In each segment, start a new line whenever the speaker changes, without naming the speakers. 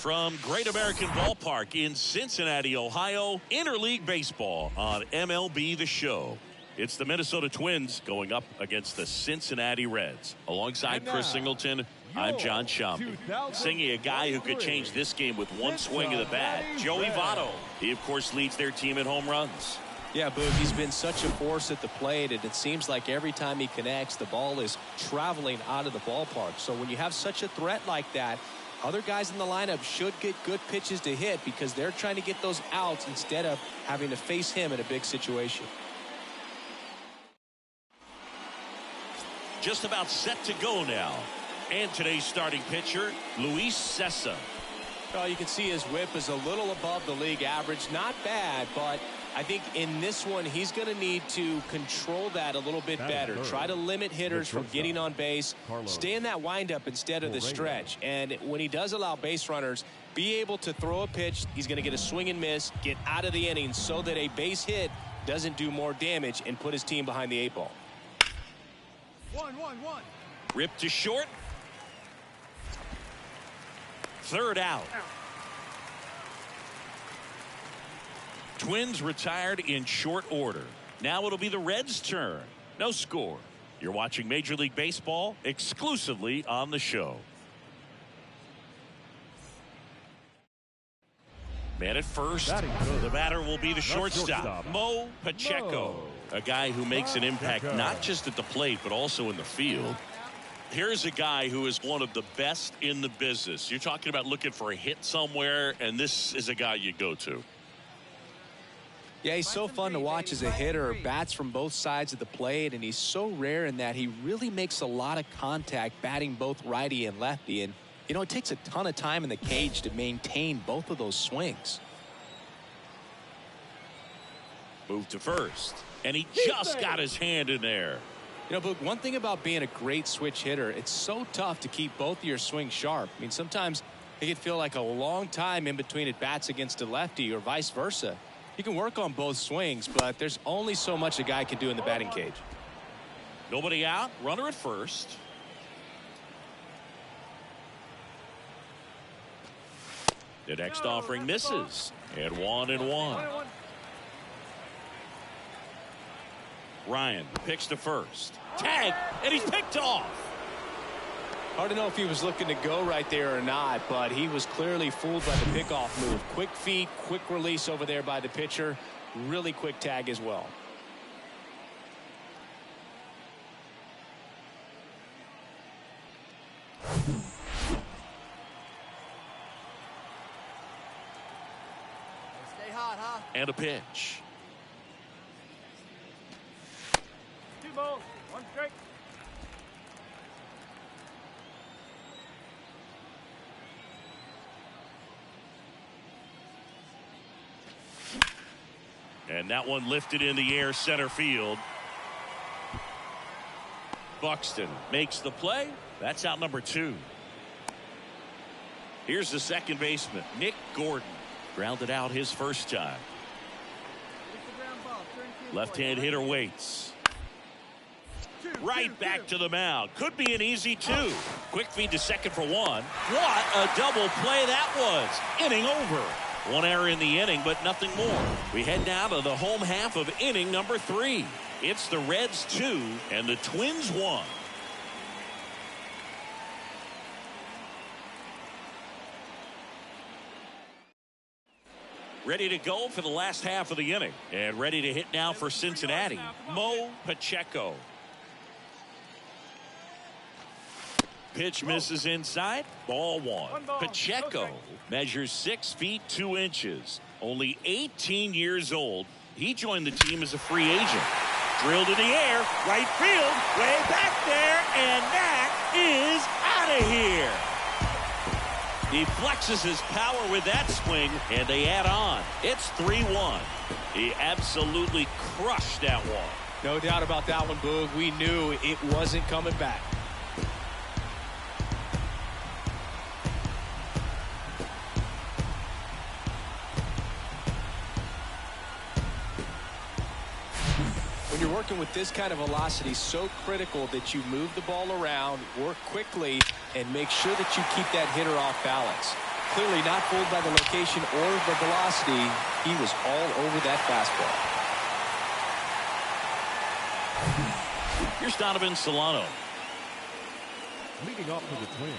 From Great American Ballpark in Cincinnati, Ohio, Interleague Baseball on MLB The Show. It's the Minnesota Twins going up against the Cincinnati Reds. Alongside Chris Singleton, I'm John Shambi. Singing a guy who could change this game with one swing of the bat, Joey Votto. He, of course, leads their team in home runs.
Yeah, Boog, he's been such a force at the plate, and it seems like every time he connects, the ball is traveling out of the ballpark. So when you have such a threat like that, other guys in the lineup should get good pitches to hit because they're trying to get those outs instead of having to face him in a big situation.
Just about set to go now. And today's starting pitcher, Luis Cessa.
Well, you can see his whip is a little above the league average. Not bad, but I think in this one, he's going to need to control that a little bit better. Try to limit hitters from getting on base. Stay in that windup instead of the stretch. And when he does allow base runners, be able to throw a pitch. He's going to get a swing and miss, get out of the inning so that a base hit doesn't do more damage and put his team behind the 8 ball.
1-1-1.
Ripped to short. Third out. Twins retired in short order. Now it'll be the Reds' turn. No score. You're watching Major League Baseball exclusively on the show. Man at first. The batter will be the shortstop, Mo Pacheco. A guy who makes an impact not just at the plate but also in the field. Here's a guy who is one of the best in the business. You're talking about looking for a hit somewhere, and this is a guy you go to.
Yeah, he's so fun to watch as a hitter. Bats from both sides of the plate, and he's so rare in that he really makes a lot of contact batting both righty and lefty. And, you know, it takes a ton of time in the cage to maintain both of those swings.
Move to first, and he just got his hand in there.
You know, but one thing about being a great switch hitter, it's so tough to keep both of your swings sharp. I mean, sometimes it can feel like a long time in between at bats against a lefty or vice versa. You can work on both swings, but there's only so much a guy can do in the batting cage.
Nobody out, runner at first. The next offering misses, and 1-1. Ryan picks to first. Tag, and he's picked off.
Hard to know if he was looking to go right there or not, but he was clearly fooled by the pickoff move. Quick feet, quick release over there by the pitcher. Really quick tag as well.
Stay hot, huh?
And a pitch.
2 balls, 1 strike.
And that one lifted in the air center field. Buxton makes the play. That's out number 2. Here's the second baseman, Nick Gordon. Grounded out his first time. Left-hand hitter waits. Right back to the mound. Could be an easy 2. Quick feed to second for 1. What a double play that was. Inning over. 1 error in the inning, but nothing more. We head now to the home half of inning number 3. It's the Reds 2 and the Twins 1. Ready to go for the last half of the inning. And ready to hit now for Cincinnati, Mo Pacheco. Pitch misses inside. Ball 1. Pacheco measures 6 feet 2 inches. Only 18 years old. He joined the team as a free agent. Drilled in the air. Right field. Way back there. And that is out of here. He flexes his power with that swing, and they add on. It's 3-1. He absolutely crushed that one.
No doubt about that one, Boog. We knew it wasn't coming back. When you're working with this kind of velocity, so critical that you move the ball around, work quickly, and make sure that you keep that hitter off balance. clearly not fooled by the location or the velocity. He was all over that fastball.
Here's Donovan Solano.
Leading off for the Twins,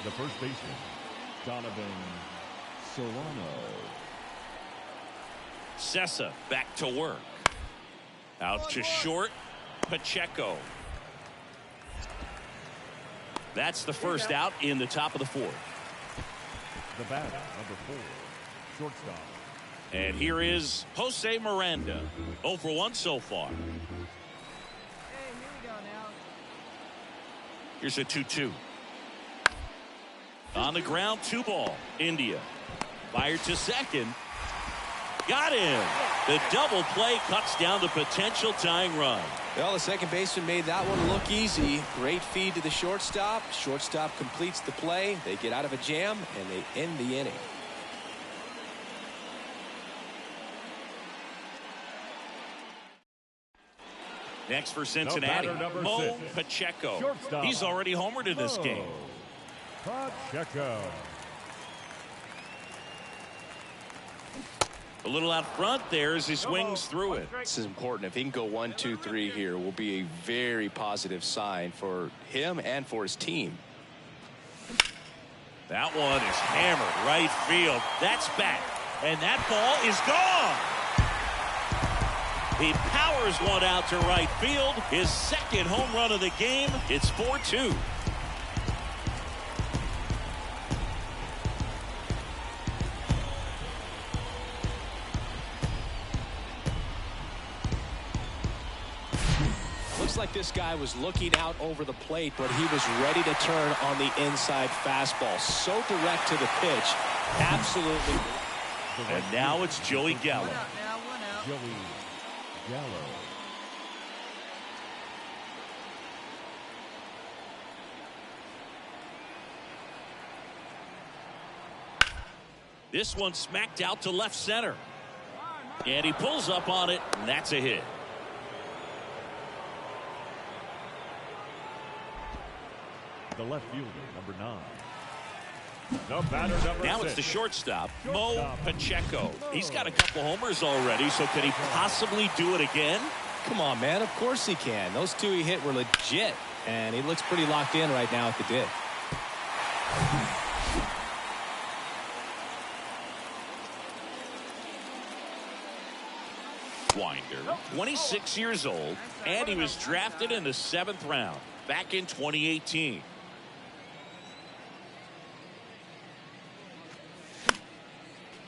the first baseman, Donovan Solano.
Sessa back to work. Out to short. Pacheco. That's the first out in the top of the fourth.
The batter, number 4, shortstop.
And here is Jose Miranda. 0 for 1 so far.
Hey, here we go now.
Here's a 2-2. On the ground, 2 ball. India. Fired to second. Got him. The double play cuts down the potential tying run.
Well, the second baseman made that one look easy. Great feed to the shortstop. Shortstop completes the play. They get out of a jam, and they end the inning.
Next for Cincinnati, Mo Pacheco.
Shortstop.
He's already homered in this game.
Pacheco.
A little out front there as he swings through it.
This is important. If he can go 1, 2, 3 here, will be a very positive sign for him and for his team.
That one is hammered right field. That's back. And that ball is gone. He powers one out to right field. His second home run of the game. It's 4-2.
Looks like this guy was looking out over the plate, but he was ready to turn on the inside fastball. So direct to the pitch. Absolutely.
And now it's Joey Gallo.
One out now, one out.
Joey Gallo.
This one smacked out to left center. And he pulls up on it, and that's a hit.
The left fielder, number 9. The batter, number
Now
6.
it's the shortstop, Mo Pacheco. He's got a couple homers already, so can he possibly do it again?
Come on, man. Of course he can. Those 2 he hit were legit, and he looks pretty locked in right now at the dig.
Winder, 26 years old, and he was drafted in the 7th round back in 2018.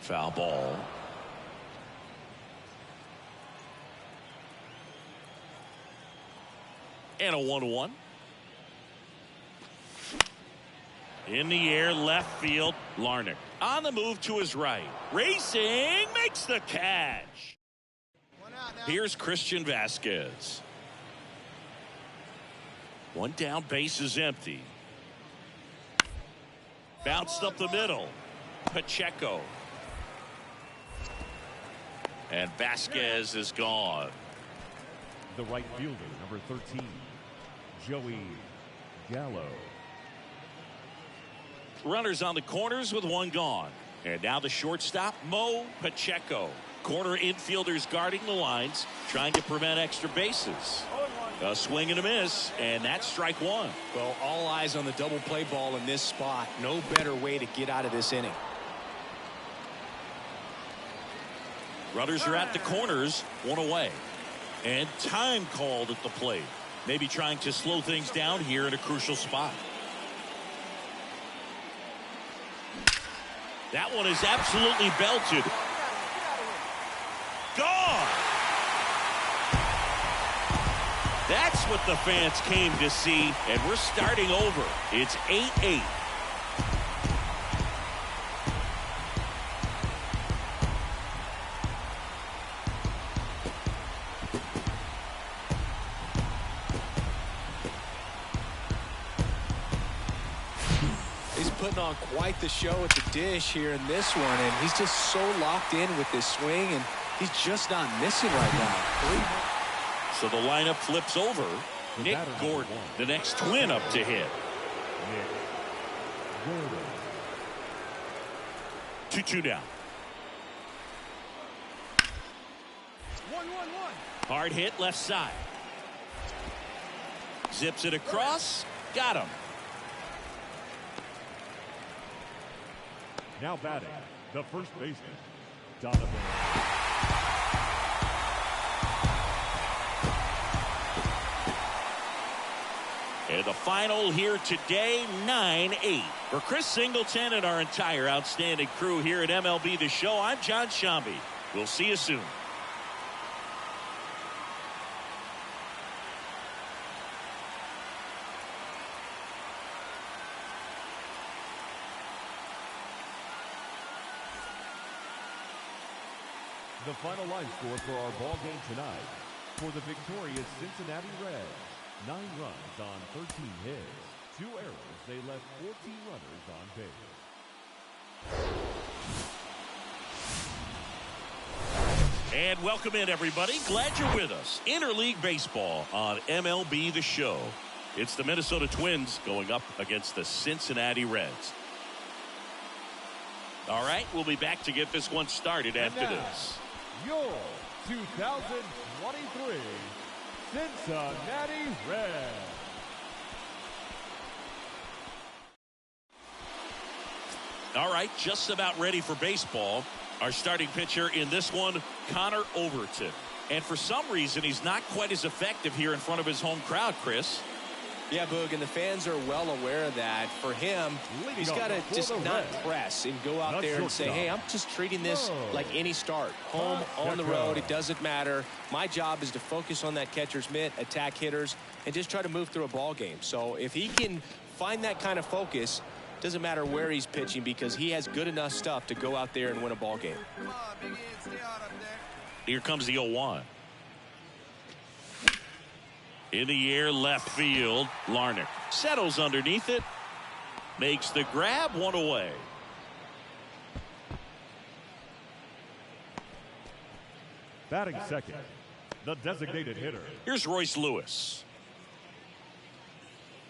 Foul ball. And a 1-1. In the air, left field, Larnach. On the move to his right. Racing, makes the catch.
One out now.
Here's Christian Vasquez. One down, base is empty. Bounced up the middle. Pacheco. And Vasquez is gone.
The right fielder, number 13. Joey Gallo.
Runners on the corners with one gone. And now the shortstop, Mo Pacheco. Corner infielders guarding the lines, trying to prevent extra bases. A swing and a miss, and that's strike 1.
Well, all eyes on the double play ball in this spot. No better way to get out of this inning.
Runners are at the corners, one away. And time called at the plate. Maybe trying to slow things down here in a crucial spot. That one is absolutely belted. Gone! That's what the fans came to see, and we're starting over. It's 8-8.
Putting on quite the show at the dish here in this one, and he's just so locked in with this swing, and he's just not missing right now.
So the lineup flips over. Nick Gordon, the next twin up to hit.
Nick Gordon.
2-2 down.
1-1-1.
Hard hit left side. Zips it across. Got him.
Now batting, the first baseman, Donovan.
And the final here today, 9-8. For Chris Singleton and our entire outstanding crew here at MLB The Show, I'm John Shambi. We'll see you soon.
The final line score for our ball game tonight. For the victorious Cincinnati Reds, 9 runs on 13 hits, 2 errors. They left 14 runners on base.
And welcome in, everybody. Glad you're with us. Interleague Baseball on MLB The Show. It's the Minnesota Twins going up against the Cincinnati Reds. All right, we'll be back to get this one started after this.
Your 2023 Cincinnati Reds.
All right, just about ready for baseball. Our starting pitcher in this one, Connor Overton. And for some reason, he's not quite as effective here in front of his home crowd, Chris.
Yeah, Boog, and the fans are well aware of that. For him, he's got to just not press and go out there and say, hey, I'm just treating this like any start. Home, on the road, it doesn't matter. My job is to focus on that catcher's mitt, attack hitters, and just try to move through a ball game. So if he can find that kind of focus, doesn't matter where he's pitching because he has good enough stuff to go out there and win a ball game.
Come on, Big Ed, stay out up there.
Here comes the 0-1. In the air, left field. Larnach settles underneath it. Makes the grab, one away.
Batting second, the designated hitter.
Here's Royce Lewis.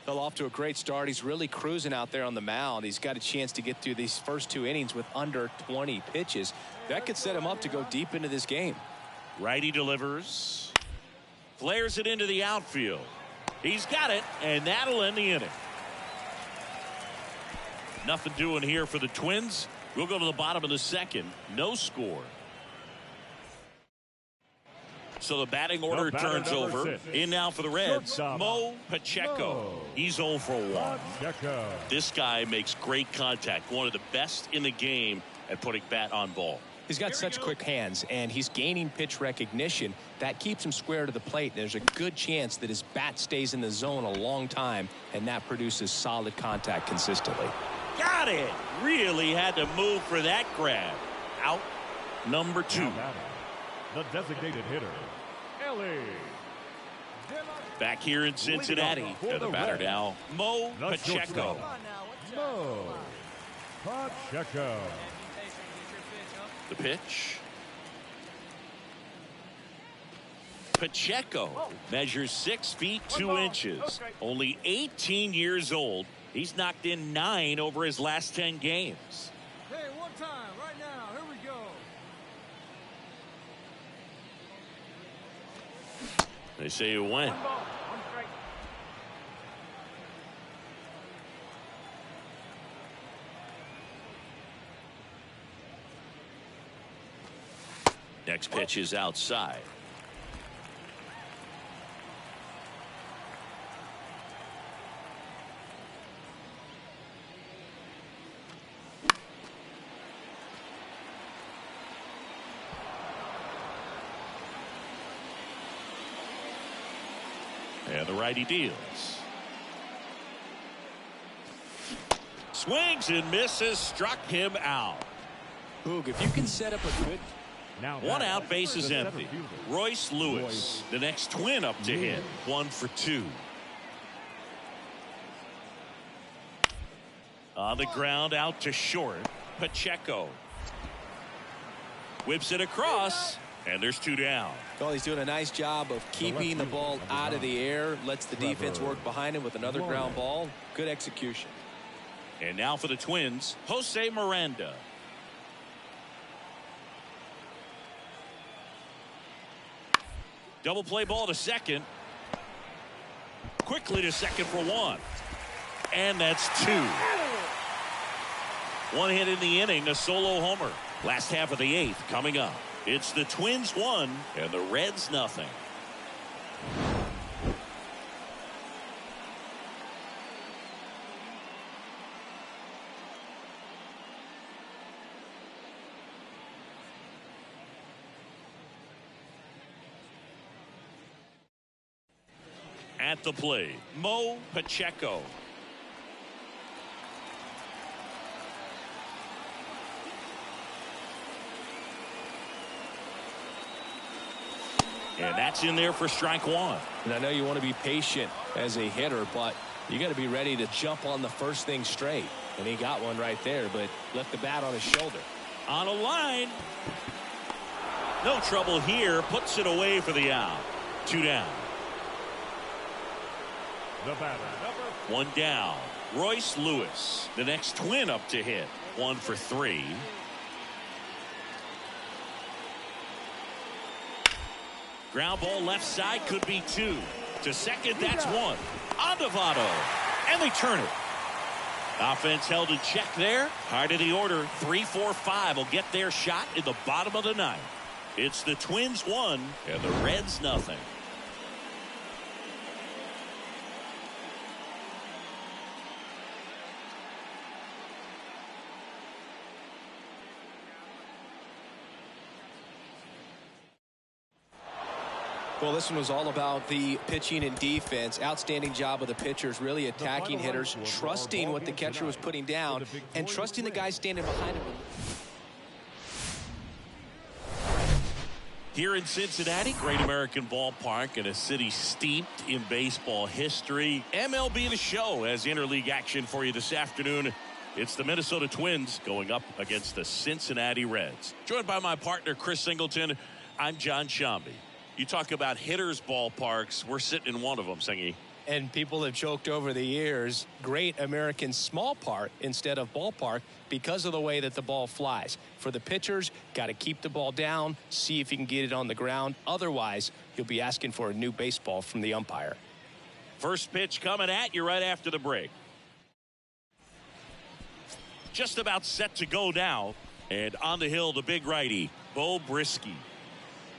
Fell off to a great start. He's really cruising out there on the mound. He's got a chance to get through these first 2 innings with under 20 pitches. That could set him up to go deep into this game.
Righty delivers. Flares it into the outfield. He's got it, and that'll end the inning. Nothing doing here for the Twins. We'll go to the bottom of the second. No score. So the batting order turns over.
6.
In now for the Reds,
Shortstop.
Mo Pacheco. He's 0 for 1.
Pacheco.
This guy makes great contact. One of the best in the game at putting bat on ball.
He's got such quick hands, and he's gaining pitch recognition. That keeps him square to the plate. There's a good chance that his bat stays in the zone a long time, and that produces solid contact consistently.
Got it. Really had to move for that grab. Out number 2.
Now batting, the designated hitter, Ellie.
Back here in Cincinnati.
For
The
the
batter
Reds,
now, Mo
the
Pacheco.
shortstop.
Come on now, what's up?
Mo Pacheco.
The pitch. Pacheco measures 6 feet 2 inches. Only 18 years old. He's knocked in 9 over his last 10 games.
Hey, one time, right now, here we go.
They say you win.
One ball, one strike.
Next pitch is outside. And the righty deals. Swings and misses, struck him out.
Boog, if you can set up a good...
Now
One
batting,
out, base is
the
empty.
center fielder,
Royce Lewis, the next Twin up to hit. 1 for 2. On the ground, out to short. Pacheco whips it across, and there's 2 down.
Well, he's doing a nice job of keeping the ball out of the air, lets the defense work behind him with another ground ball. Good execution.
And now for the Twins, Jose Miranda. Double play ball to second. Quickly to second for one. And that's two. One hit in the inning, a solo homer. Last half of the eighth coming up. It's the Twins 1 and the Reds nothing. At the plate, Mo Pacheco. And that's in there for strike one.
And I know you want to be patient as a hitter, but you got to be ready to jump on the first thing straight. And he got one right there, but left the bat on his shoulder.
On a line. No trouble here. Puts it away for the out. Two down.
The batter, number
one down. Royce Lewis. The next Twin up to hit. 1 for 3. Ground ball left side, could be 2. To second, that's 1. On to Votto. And they turn it. Offense held in check there. Hard of the order. 3, 4, 5 will get their shot in the bottom of the ninth. It's the Twins 1 and the Reds nothing.
Well, this one was all about the pitching and defense. Outstanding job of the pitchers, really attacking hitters, trusting what the catcher was putting down, and trusting the guy standing behind him.
Here in Cincinnati, Great American Ballpark, in a city steeped in baseball history. MLB The Show has interleague action for you this afternoon. It's the Minnesota Twins going up against the Cincinnati Reds. Joined by my partner, Chris Singleton, I'm John Shambi. You talk about hitters' ballparks. We're sitting in one of them, Singy.
And people have joked over the years, Great American Small Park instead of ballpark because of the way that the ball flies. For the pitchers, got to keep the ball down, see if you can get it on the ground. Otherwise, you'll be asking for a new baseball from the umpire.
First pitch coming at you right after the break. Just about set to go now. And on the hill, the big righty, Bo Brisky.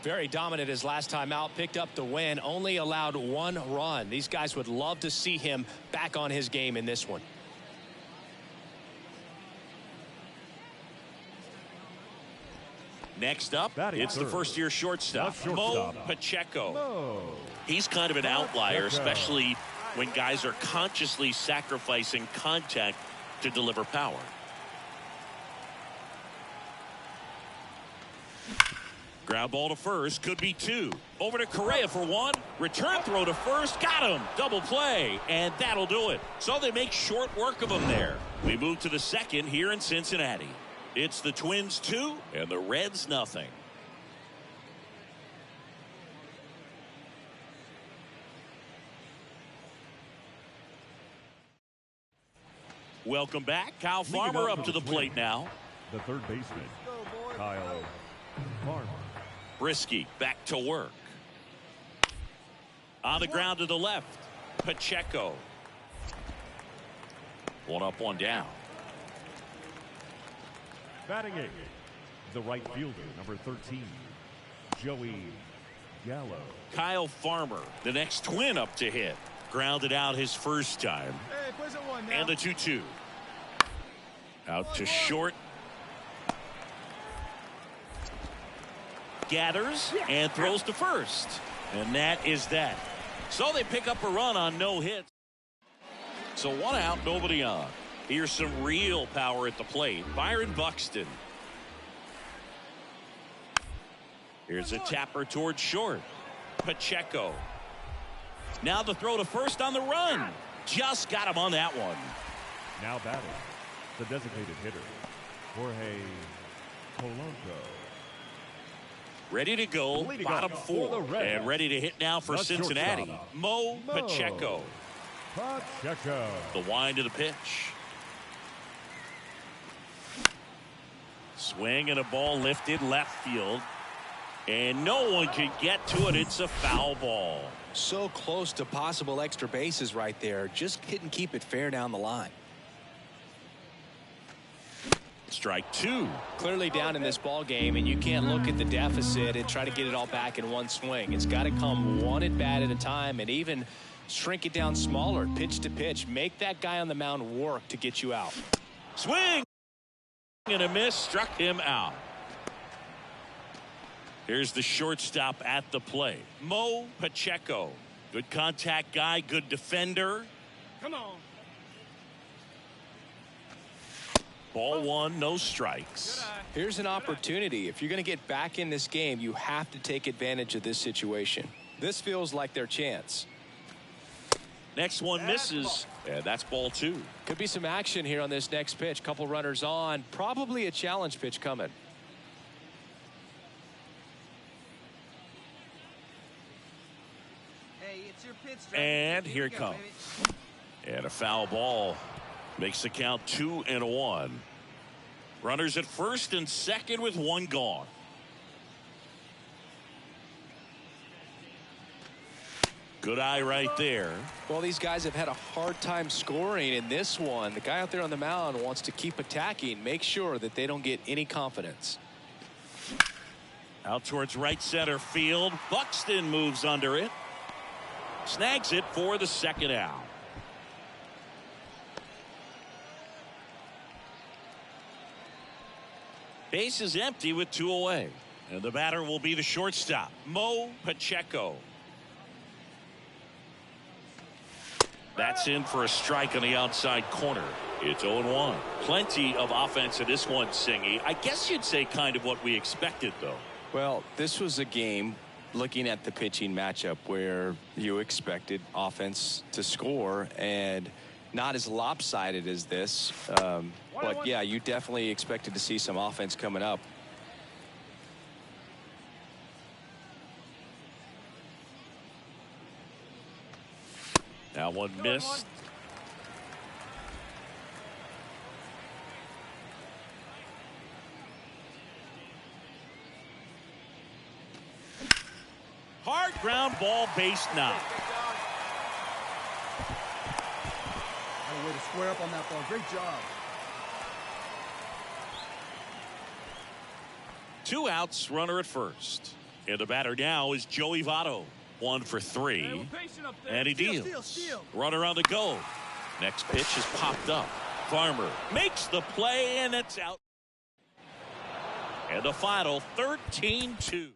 Very dominant his last time out, picked up the win, only allowed 1 run. These guys would love to see him back on his game in this one.
Next up, it's the first-year shortstop, Mo Pacheco. He's kind of an outlier, especially when guys are consciously sacrificing contact to deliver power. Ground ball to first, could be 2. Over to Correa for 1. Return throw to first, got him. Double play, and that'll do it. So they make short work of him there. We move to the second here in Cincinnati. It's the Twins 2 and the Reds nothing. Welcome back. Kyle Farmer up to the plate now.
the third baseman, Kyle Farmer.
Brisky back to work. On the ground to the left, Pacheco. 1 up, 1 down.
Batting eighth, the right fielder, number 13, Joey Gallo.
Kyle Farmer, the next Twin up to hit. Grounded out his first time.
Hey, push it one now.
And the 2-2. Out to short. Gathers and throws to first. And that is that. So they pick up a run on no hits. So 1 out, nobody on. Here's some real power at the plate. Byron Buxton. Here's a tapper towards short. Pacheco. Now the throw to first on the run. Just got him on that one.
Now batting, the designated hitter, Jorge Polanco.
Ready to go, bottom 4. And ready to hit now for Cincinnati, Mo Pacheco.
Pacheco.
The wind of the pitch. Swing and a ball lifted left field. And no one can get to it. It's a foul ball.
So close to possible extra bases right there. Just couldn't keep it fair down the line.
Strike two.
Clearly down in this ball game, and you can't look at the deficit and try to get it all back in one swing. It's got to come one at bat at a time, and even shrink it down smaller, pitch to pitch. Make that guy on the mound work to get you out.
Swing and a miss, struck him out. Here's the shortstop at the plate, Mo Pacheco. Good contact guy, good defender.
Come on.
Ball one, no strikes.
Here's an opportunity. If you're going to get back in this game, you have to take advantage of this situation. This feels like their chance.
Next one misses, and that's ball two.
Could be some action here on this next pitch. Couple runners on. Probably a challenge pitch coming.
Hey, it's your pitch.
And here it comes. And a foul ball makes the count 2-1. Runners at first and second with one gone. Good eye right there.
Well, these guys have had a hard time scoring in this one. The guy out there on the mound wants to keep attacking, make sure that they don't get any confidence.
Out towards right center field. Buxton moves under it. Snags it for the second out. Base is empty with two away. And the batter will be the shortstop, Mo Pacheco. That's in for a strike on the outside corner. It's 0-1. Plenty of offense in this one, Singy. I guess you'd say kind of what we expected, though.
Well, this was a game, looking at the pitching matchup, where you expected offense to score, and not as lopsided as this. But yeah, you definitely expected to see some offense coming up.
Now one missed. Hard ground ball, base knock.
What a way to square up on that ball. Great job.
Two outs, runner at first. And the batter now is Joey Votto. 1 for 3. And he deals.
Steal.
Runner on the go. Next pitch is popped up. Farmer makes the play, and it's out. And the final 13-2.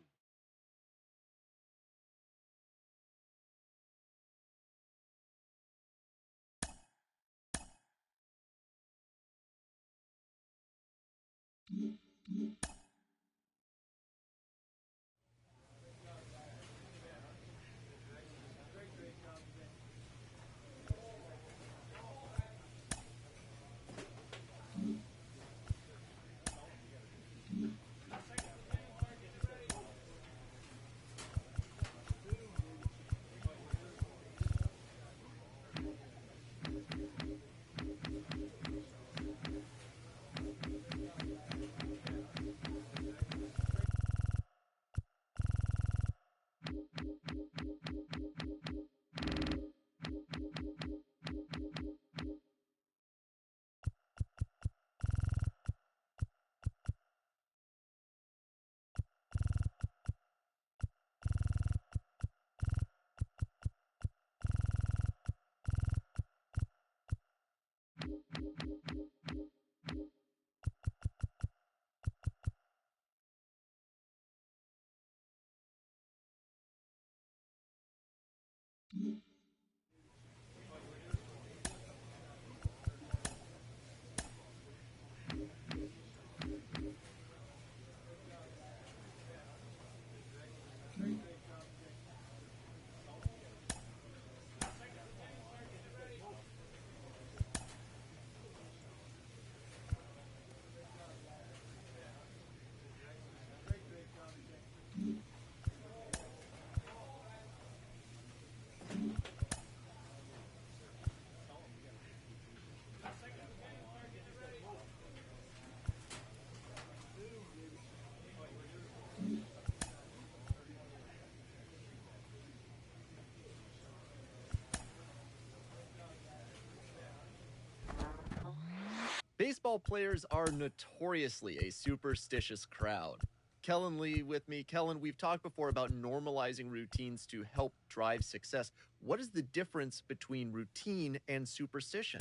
baseball players are notoriously a superstitious crowd. Kellen Lee with me. Kellen, we've talked before about normalizing routines to help drive success. What is the difference between routine and superstition?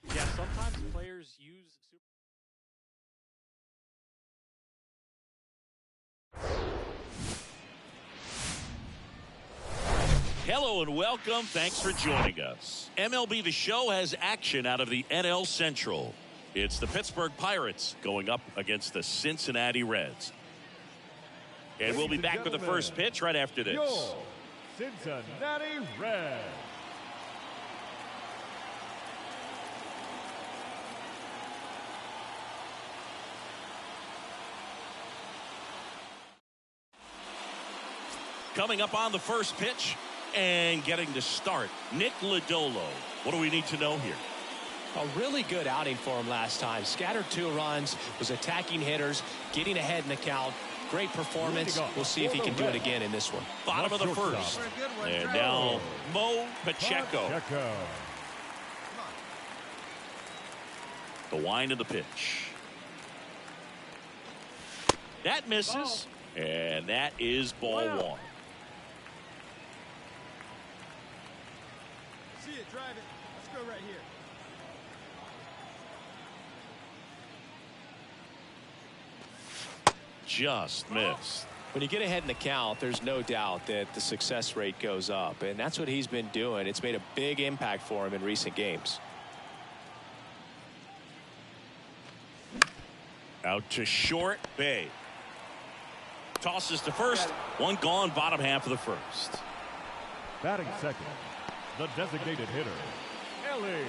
Yeah, sometimes players use
Hello and welcome. Thanks for joining us. MLB The Show has action out of the NL Central. It's the Pittsburgh Pirates going up against the Cincinnati Reds. And we'll be back with the first pitch right after this.
Your Cincinnati Reds.
Coming up on the first pitch and getting to start, Nick Lodolo. What do we need to know here?
A really good outing for him last time. Scattered 2 runs, was attacking hitters, getting ahead in the count. Great performance. We'll see if he can do it again in this one.
Bottom of the first. And now Mo Pacheco. The wind of the pitch. That misses. And that is ball 1.
See it, drive it. Let's go right here.
Just missed.
When you get ahead in the count, there's no doubt that the success rate goes up, and that's what he's been doing. It's made a big impact for him in recent games.
Out to short, Bay. Tosses to first. One gone, bottom half of the first.
Batting second, the designated hitter, Ellie.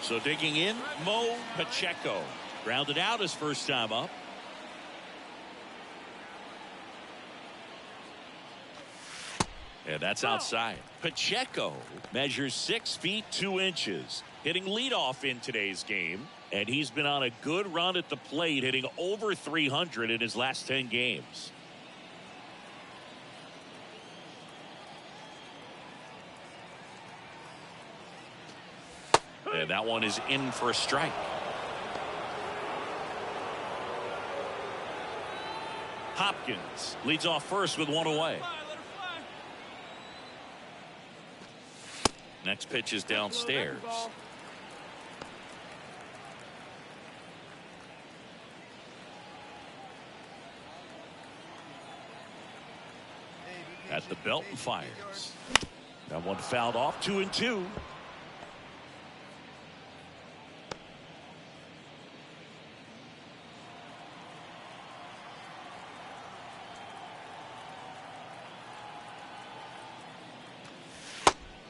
So digging in, Mo Pacheco. Grounded out his first time up. And that's outside. Pacheco measures 6 feet 2 inches. Hitting leadoff in today's game. And he's been on a good run at the plate, hitting over 300 in his last 10 games. And that one is in for a strike. Hopkins leads off first with 1 away. Next pitch is downstairs. At the belt and fires. That one fouled off. 2-2.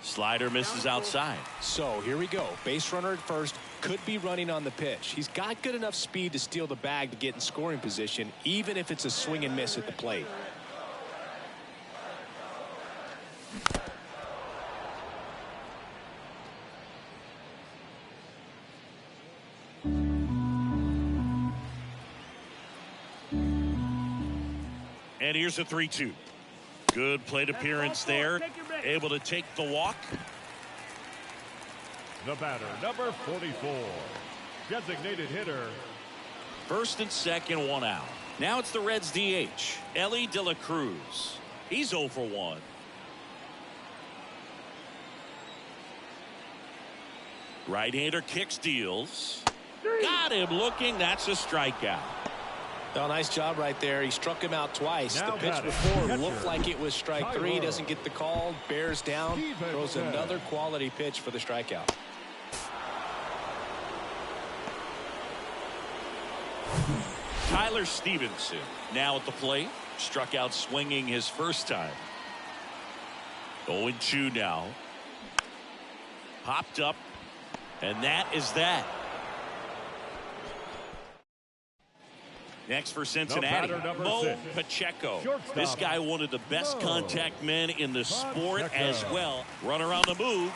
Slider misses outside.
So here we go. Base runner at first. Could be running on the pitch. He's got good enough speed to steal the bag to get in scoring position, even if it's a swing and miss at the plate.
And here's a 3-2. Good plate appearance there. Able to take the walk.
The batter, number 44, designated hitter.
First and second, 1 out. Now it's the Reds DH, Ellie De La Cruz. He's 0 for 1. Right-hander kicks, deals. Got him looking. That's a strikeout.
Well, nice job right there. He struck him out twice. The pitch before looked like it was strike 3. Doesn't get the call. Bears down. Throws another quality pitch for the strikeout.
Tyler Stevenson now at the plate. Struck out swinging his first time. 0-2 now. Popped up. And that is that. Next for Cincinnati, Mo Pacheco.
Shortstop.
This guy one of the best contact men in the sport as well. Runner on the move.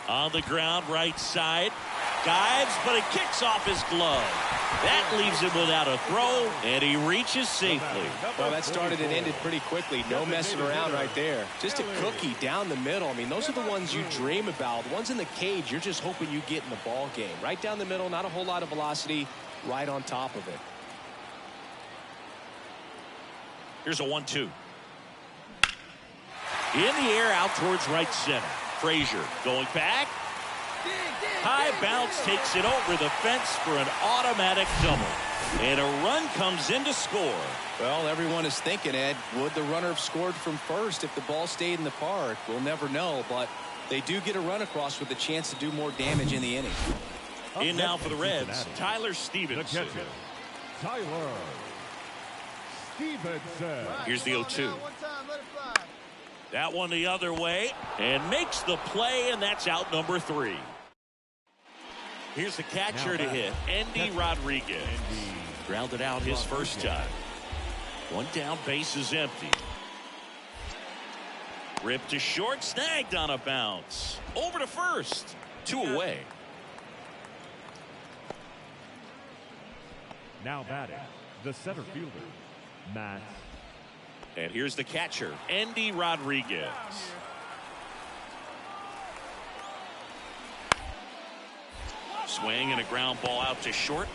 On the ground, right side. skies, but it kicks off his glove. That leaves him without a throw, and he reaches safely.
Well, that started and ended pretty quickly. No messing around right there. Just a cookie down the middle. I mean, those are the ones you dream about. The ones in the cage, you're just hoping you get in the ball game. Right down the middle, not a whole lot of velocity, right on top of it.
Here's a 1-2. In the air out towards right center. Frazier going back. High bounce takes it over the fence for an automatic double. And a run comes in to score.
Well, everyone is thinking, Ed, would the runner have scored from first if the ball stayed in the park? We'll never know, but they do get a run across with a chance to do more damage in the inning.
In now for the Reds, Tyler Stevenson.
Tyler Stevenson.
Here's the 0-2. That one the other way and makes the play, and that's out number 3. Here's the catcher to hit, Andy Rodriguez. Grounded out his first time. One down, base is empty. Ripped to short, snagged on a bounce. Over to first. 2 away.
Now batting, the center fielder, Matt.
And here's the catcher, Andy Rodriguez. Swing and a ground ball out to short.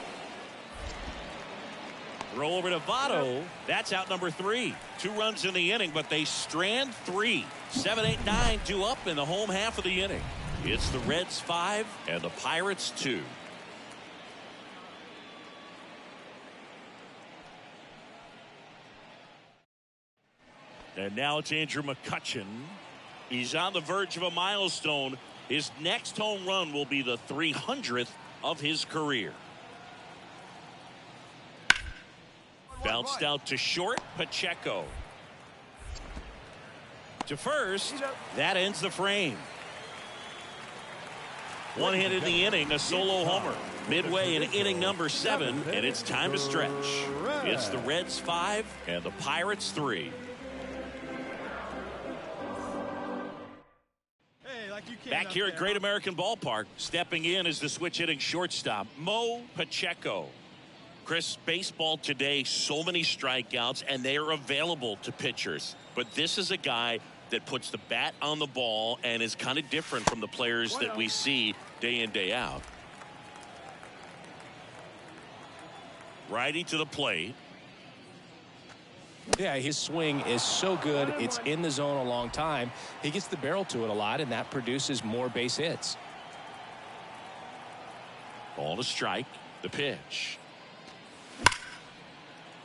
Throw over to Votto. That's out number 3. 2 runs in the inning, but they strand 3. 7, 8, 9 due up in the home half of the inning. It's the Reds 5 and the Pirates 2. And now it's Andrew McCutchen. He's on the verge of a milestone. His next home run will be the 300th of his career. Bounced out to short, Pacheco. To first, that ends the frame. 1 hit in the inning, a solo homer. Midway in inning number 7, and it's time to stretch. It's the Reds 5 and the Pirates 3. Back here at Great American Ballpark, stepping in is the switch hitting shortstop, Mo Pacheco. Chris, baseball today, so many strikeouts, and they are available to pitchers. But this is a guy that puts the bat on the ball and is kind of different from the players that we see day in, day out. Righty to the plate.
Yeah, his swing is so good. It's in the zone a long time. He gets the barrel to it a lot, and that produces more base hits.
Ball to strike. The pitch.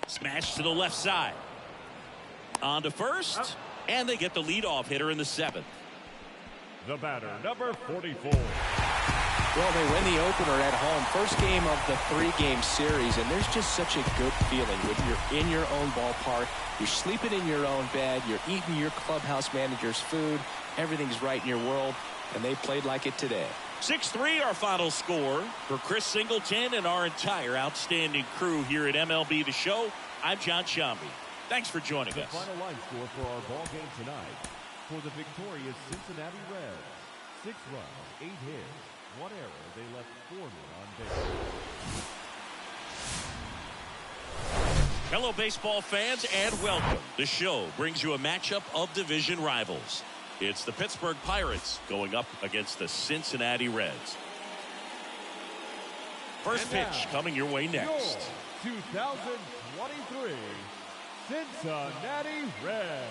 Smash to the left side. On to first. And they get the leadoff hitter in the 7th.
The batter, number 44.
Well, they win the opener at home. First game of the 3-game series, and there's just such a good feeling when you're in your own ballpark. You're sleeping in your own bed. You're eating your clubhouse manager's food. Everything's right in your world, and they played like it today.
6-3 our final score. For Chris Singleton and our entire outstanding crew here at MLB The Show, I'm John Shambi. Thanks for joining us.
The final line score for our ball game tonight. For the victorious Cincinnati Reds, 6 runs, 8 hits, 1 error. They left 4 men on base.
Hello, baseball fans, and welcome. The show brings you a matchup of division rivals. It's the Pittsburgh Pirates going up against the Cincinnati Reds. First pitch coming your way next.
Your 2023 Cincinnati Reds.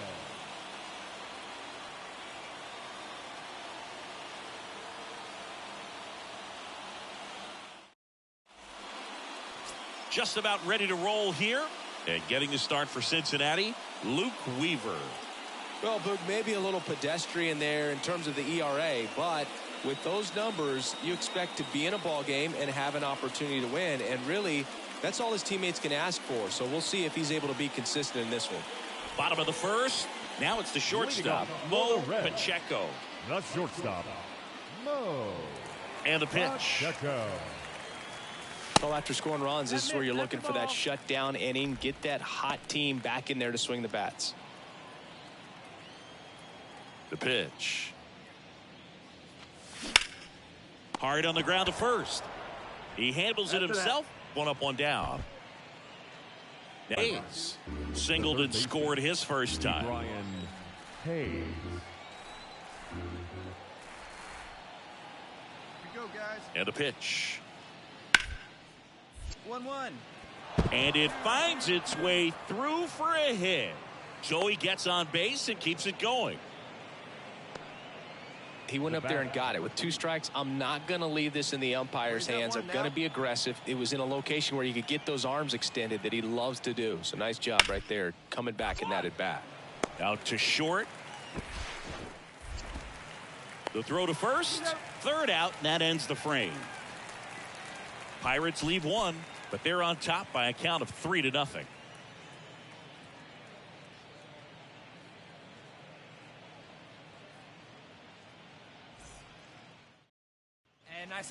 Just about ready to roll here. And getting the start for Cincinnati, Luke Weaver.
Well, Boog, maybe a little pedestrian there in terms of the ERA, but with those numbers, you expect to be in a ball game and have an opportunity to win. And really, that's all his teammates can ask for. So we'll see if he's able to be consistent in this one.
Bottom of the first. Now it's the shortstop, Mo Pacheco.
The shortstop, Mo.
And the pitch.
Pacheco.
Well, after scoring runs, this is where you're looking for that shutdown inning. Get that hot team back in there to swing the bats.
The pitch. Hard on the ground to first. He handles it himself. One up, one down. Hayes singled and scored his first time.
Brian Hayes.
Here we go, guys.
And a pitch.
1-1.
And it finds its way through for a hit. So he gets on base and keeps it going.
He went up there and got it. With 2 strikes, I'm not going to leave this in the umpire's hands. I'm going to be aggressive. It was in a location where you could get those arms extended that he loves to do. So nice job right there coming back in that at bat.
Out to short. The throw to first. Third out, and that ends the frame. Pirates leave 1, but they're on top by a count of 3-0.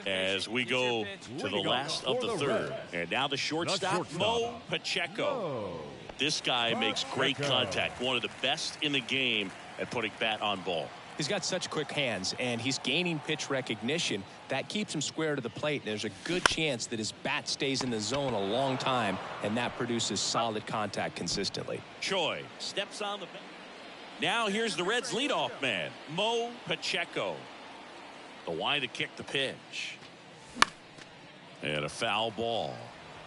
As we go to the last of the third. And now the shortstop, Mo Pacheco. This guy makes great contact. One of the best in the game at putting bat on ball.
He's got such quick hands, and he's gaining pitch recognition. That keeps him square to the plate, and there's a good chance that his bat stays in the zone a long time, and that produces solid contact consistently.
Choi steps on the bench. Now here's the Reds' leadoff man, Mo Pacheco. The wide to kick the pitch. And a foul ball.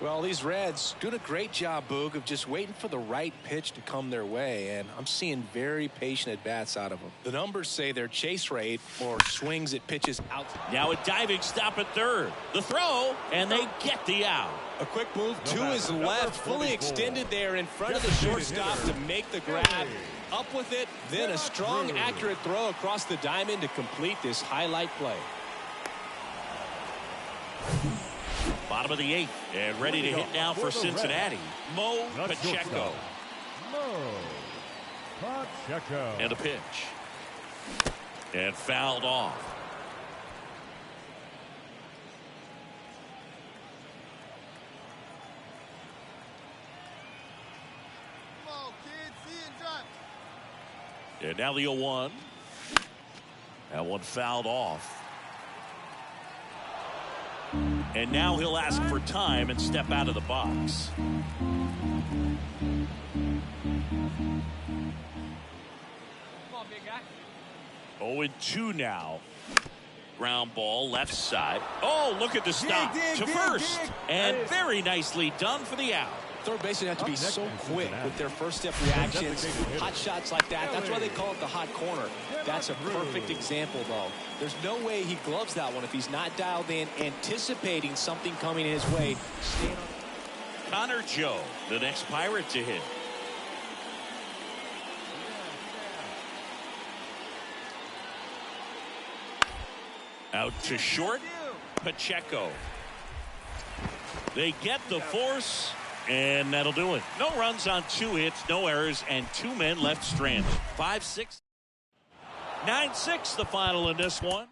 Well, these Reds doing a great job, Boog, of just waiting for the right pitch to come their way, and I'm seeing very patient at-bats out of them. The numbers say their chase rate or swings at pitches out.
Now a diving stop at third. The throw, and they get the out.
A quick move to his left, fully extended there in front of the shortstop to make the grab. Up with it, then a strong, accurate throw across the diamond to complete this highlight play.
Bottom of the 8th, and ready to hit now for Cincinnati, Mo Pacheco.
Mo Pacheco.
And a pitch. And fouled off.
Come on, kids. See and drive.
And now the 0-1. That one fouled off. And now he'll ask for time and step out of the box.
Come on, big guy.
0-2 now. Ground ball left side. Oh, look at the stop to first. And very nicely done for the out.
Third basemen have to be so quick with their first step reactions. Hot shots like that. That's why they call it the hot corner. That's a perfect example, though. There's no way he gloves that one if he's not dialed in, anticipating something coming his way.
Connor Joe, the next Pirate to hit. Out to short, Pacheco. They get the force, and that'll do it. No runs on 2 hits, no errors, and 2 men left stranded. 5-6. 9-6 the final in this one.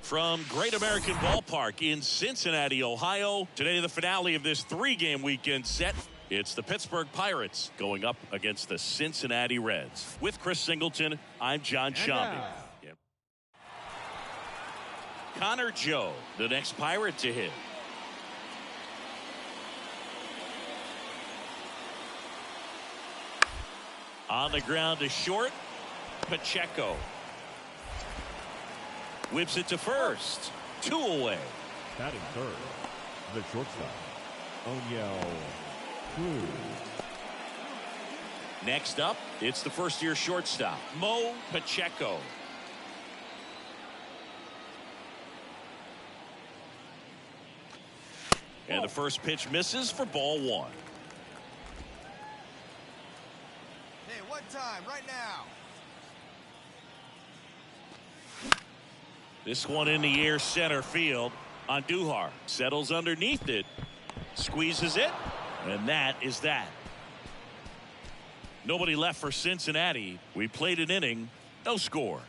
From Great American Ballpark in Cincinnati, Ohio, today the finale of this 3-game weekend set. It's the Pittsburgh Pirates going up against the Cincinnati Reds. With Chris Singleton, I'm John Shambi. Yep. Connor Joe, the next Pirate to hit. On the ground to short, Pacheco. Whips it to first. 2 away.
Batting third, the shortstop, Onyel Cruz.
Next up, it's the first-year shortstop, Mo Pacheco. And the first pitch misses for ball 1.
Hey, what time? Right now.
This one in the air center field. Andujar settles underneath it, squeezes it, and that is that. Nobody left for Cincinnati. We played an inning, no score.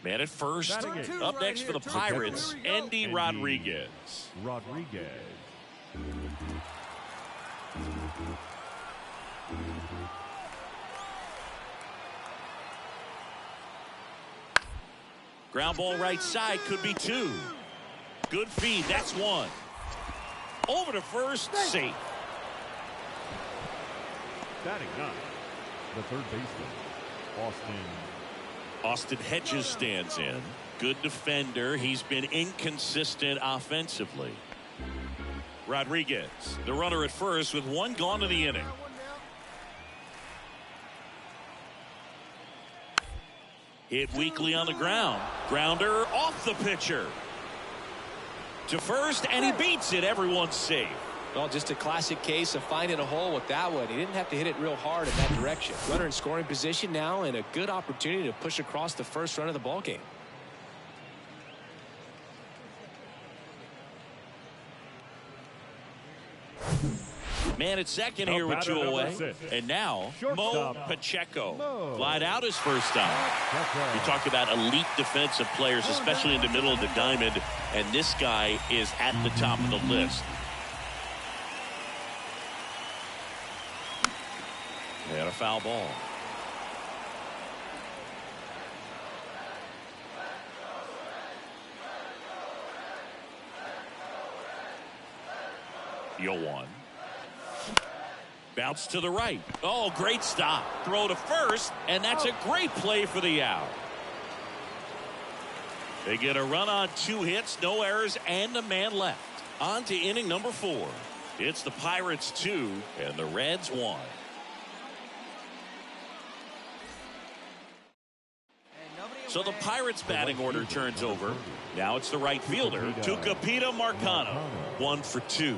Man at first. Up next for the Pirates, Andy Rodriguez. Ground ball right side, could be 2. Good feed, that's 1. Over to first, safe.
Batting 9, the third baseman,
Austin Hedges stands in. Good defender. He's been inconsistent offensively. Rodriguez, the runner at first with 1 gone to the inning. Hit weakly on the ground. Grounder off the pitcher. To first, and he beats it. Everyone's safe.
Well, just a classic case of finding a hole with that one. He didn't have to hit it real hard in that direction. Runner in scoring position now, and a good opportunity to push across the first run of the ball game.
Man at second here with 2 away. And now, Mo Pacheco. Flied out his first time. You talk about elite defensive players, especially in the middle of the diamond, and this guy is at the top of the list. And a foul ball. Yoan. Bounce to the right. Oh, great stop. Throw to first, and that's a great play for the out. They get a run on 2 hits, no errors, and a man left. On to inning number 4. It's the Pirates 2 and the Reds 1. So the Pirates batting order turns over. Now it's the right fielder, Tucupita Marcano. 1 for 2.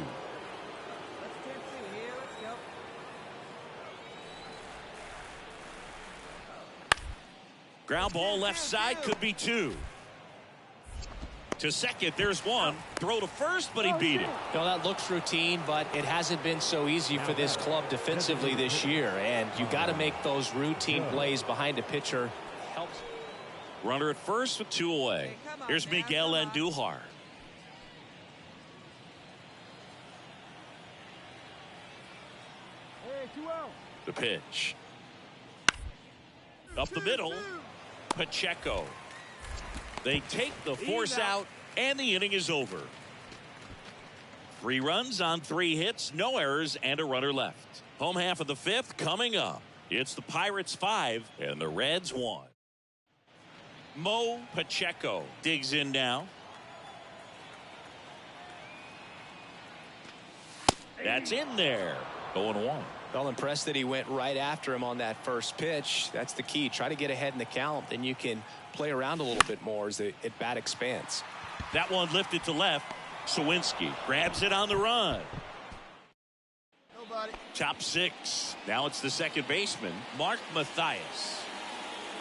Ground ball left side, could be 2. To second, there's 1. Throw to first, but he beat it.
You know, that looks routine, but it hasn't been so easy for this club defensively this year. And you got to make those routine plays behind a pitcher. Helps.
Runner at first with 2 away. Here's Miguel Andujar. The pitch. Up the middle. Pacheco. They take the force out, and the inning is over. 3 runs on 3 hits, no errors, and a runner left. Home half of the 5th coming up. It's the Pirates 5 and the Reds 1. Mo Pacheco digs in now. That's in there. 0-1.
Well, impressed that he went right after him on that first pitch. That's the key. Try to get ahead in the count. Then you can play around a little bit more as the at bat expands.
That one lifted to left. Sawinski grabs it on the run.
Nobody.
Top 6. Now it's the second baseman, Mark Mathias.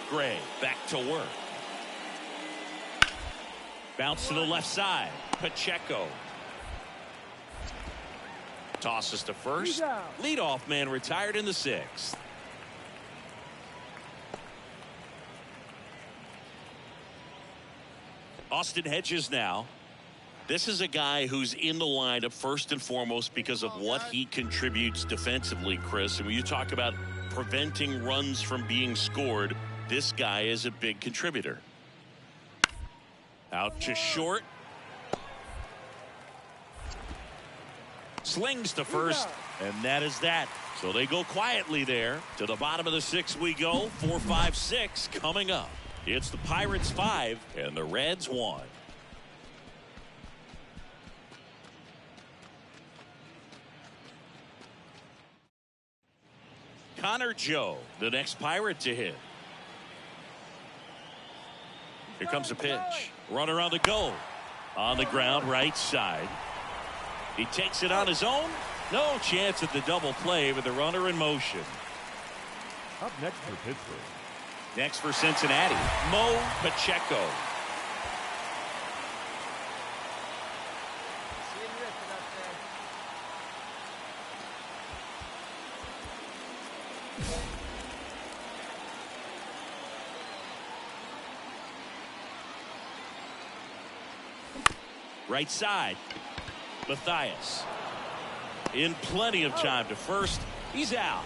Gray back to work. Bounce to the left side. Pacheco. Tosses to first. Leadoff man retired in the 6th. Austin Hedges now. This is a guy who's in the lineup first and foremost because of what he contributes defensively, Chris. And when you talk about preventing runs from being scored, this guy is a big contributor. Out to short. Slings to first, and that is that. So they go quietly there. To the bottom of the 6th we go. 4, 5, 6 coming up. It's the Pirates 5 and the Reds 1. Connor Joe, the next Pirate to hit. Here comes a pitch. Runner on the go. On the ground, right side. He takes it on his own. No chance at the double play with the runner in motion.
Up next for Pittsburgh.
Next for Cincinnati, Mo Pacheco. Right side, Matthias. In plenty of time to first. He's out.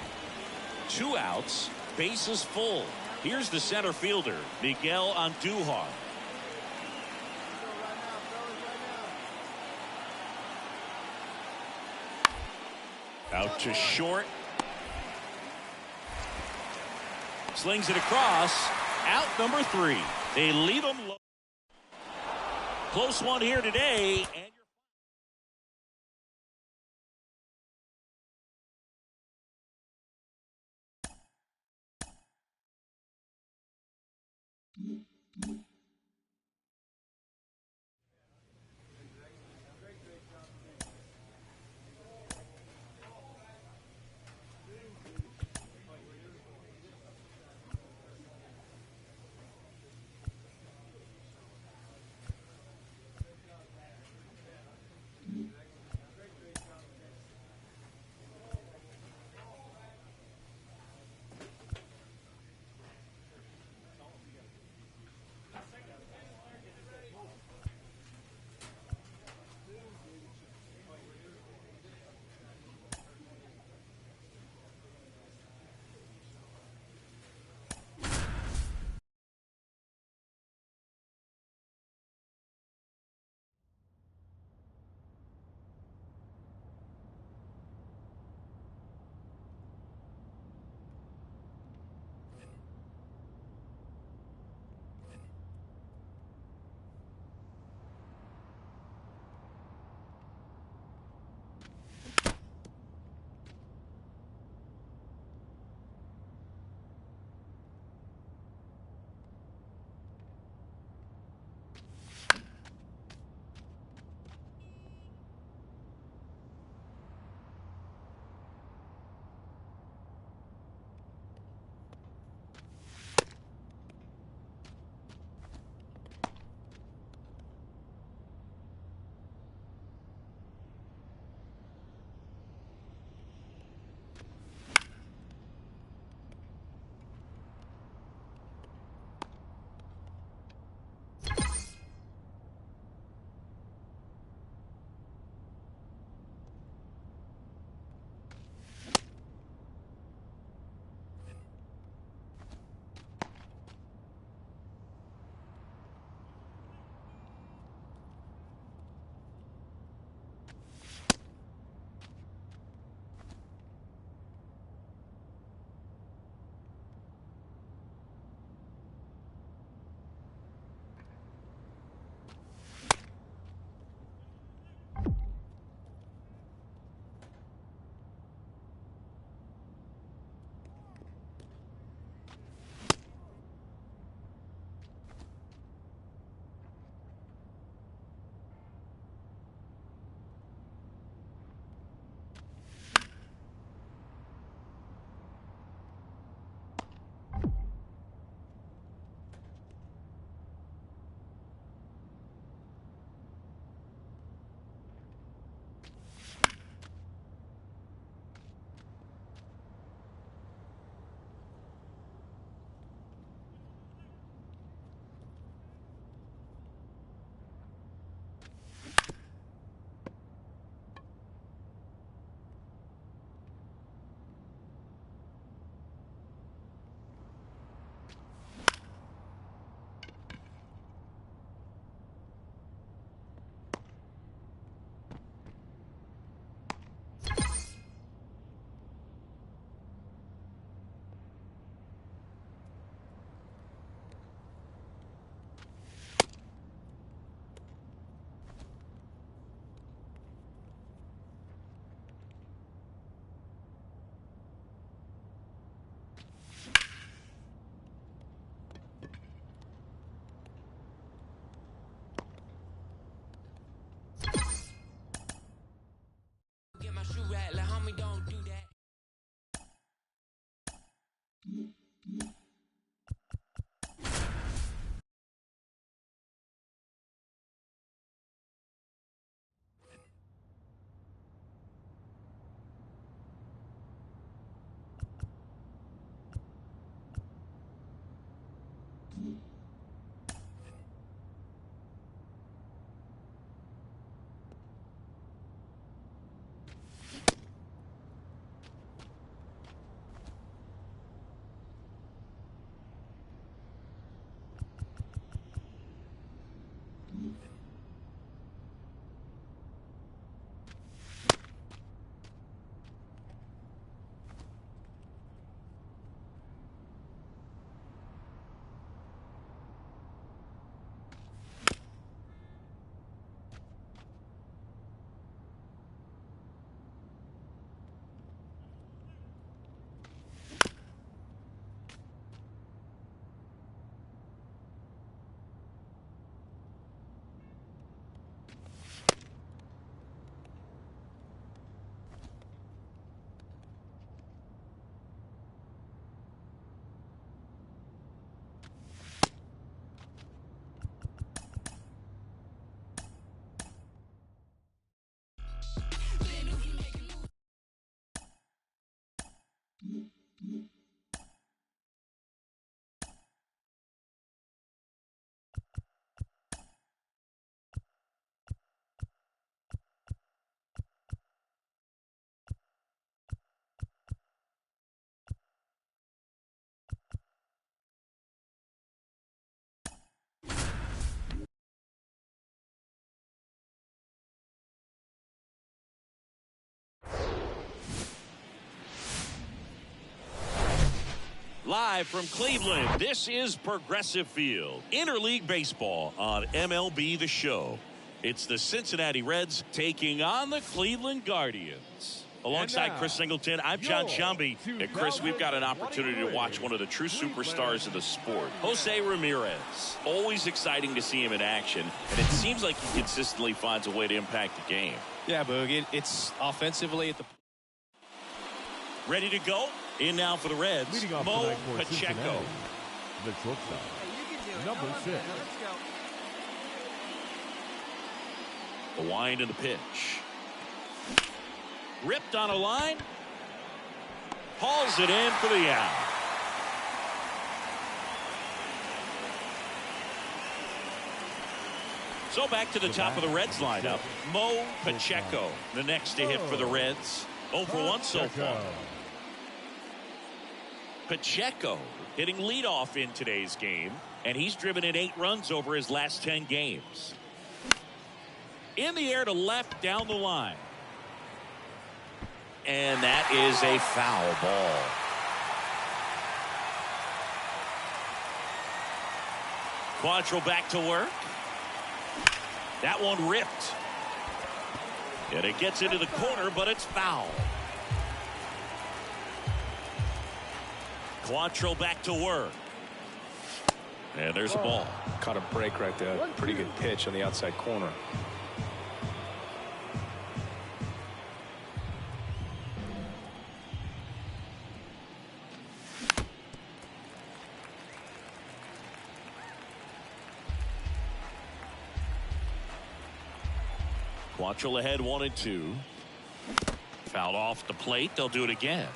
2 outs, bases full. Here's the center fielder, Miguel Andujar. Out to short. Slings it across. Out number 3. They leave him low. Close one here today. And Live from Cleveland, this is Progressive Field, Interleague Baseball on MLB The Show. It's the Cincinnati Reds taking on the Cleveland Guardians. Alongside Chris Singleton, I'm John Shambi. And Chris, we've got an opportunity to watch one of the true superstars of the sport, Jose Ramirez. Always exciting to see him in action, and it seems like he consistently finds a way to impact the game.
Yeah, Boog, it's offensively at the...
Ready to go? In now for the Reds,
Leading off
Mo
for
Pacheco.
Cincinnati, the shortstop, number 6.
The wind and the pitch. Ripped on a line. Hauls it in for the out. So back to the top of the Reds lineup. Mo Pacheco, the next to hit for the Reds. 0 for 1 so far. Pacheco hitting leadoff in today's game, and he's driven in 8 runs over his last 10 games. In the air to left down the line. And that is a foul ball. Quantrill back to work. That one ripped. And it gets into the corner, but it's foul. Quantrill back to work. And there's a ball.
Caught a break right there. Pretty good pitch on the outside corner.
Quantrill ahead 1-2. Fouled off the plate. They'll do it again.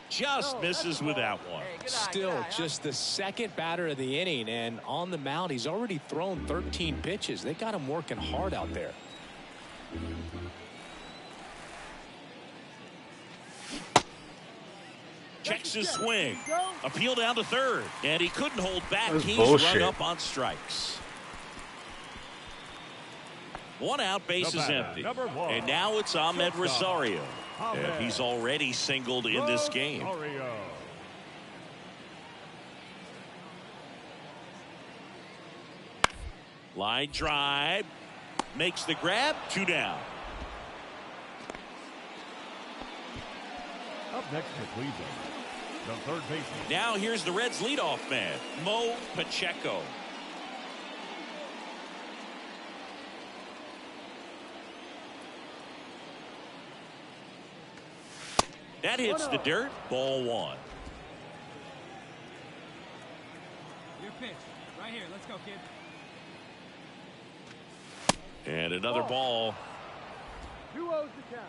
Just misses with that one.
Still just the second batter of the inning, and on the mound he's already thrown 13 pitches. They got him working hard out there.
Checks his swing. Appeal down to third, and he couldn't hold back. He's run up on strikes. 1 out, base is empty. And now it's Ahmed Rosario. And he's already singled in this game. Line drive. Makes the grab. 2 down.
Up next for Cleveland, the third baseman.
Now here's the Reds' leadoff man, Mo Pacheco. That hits the dirt. Ball one.
Your pitch. Right here. Let's go, kid.
And another ball.
2-0 the count.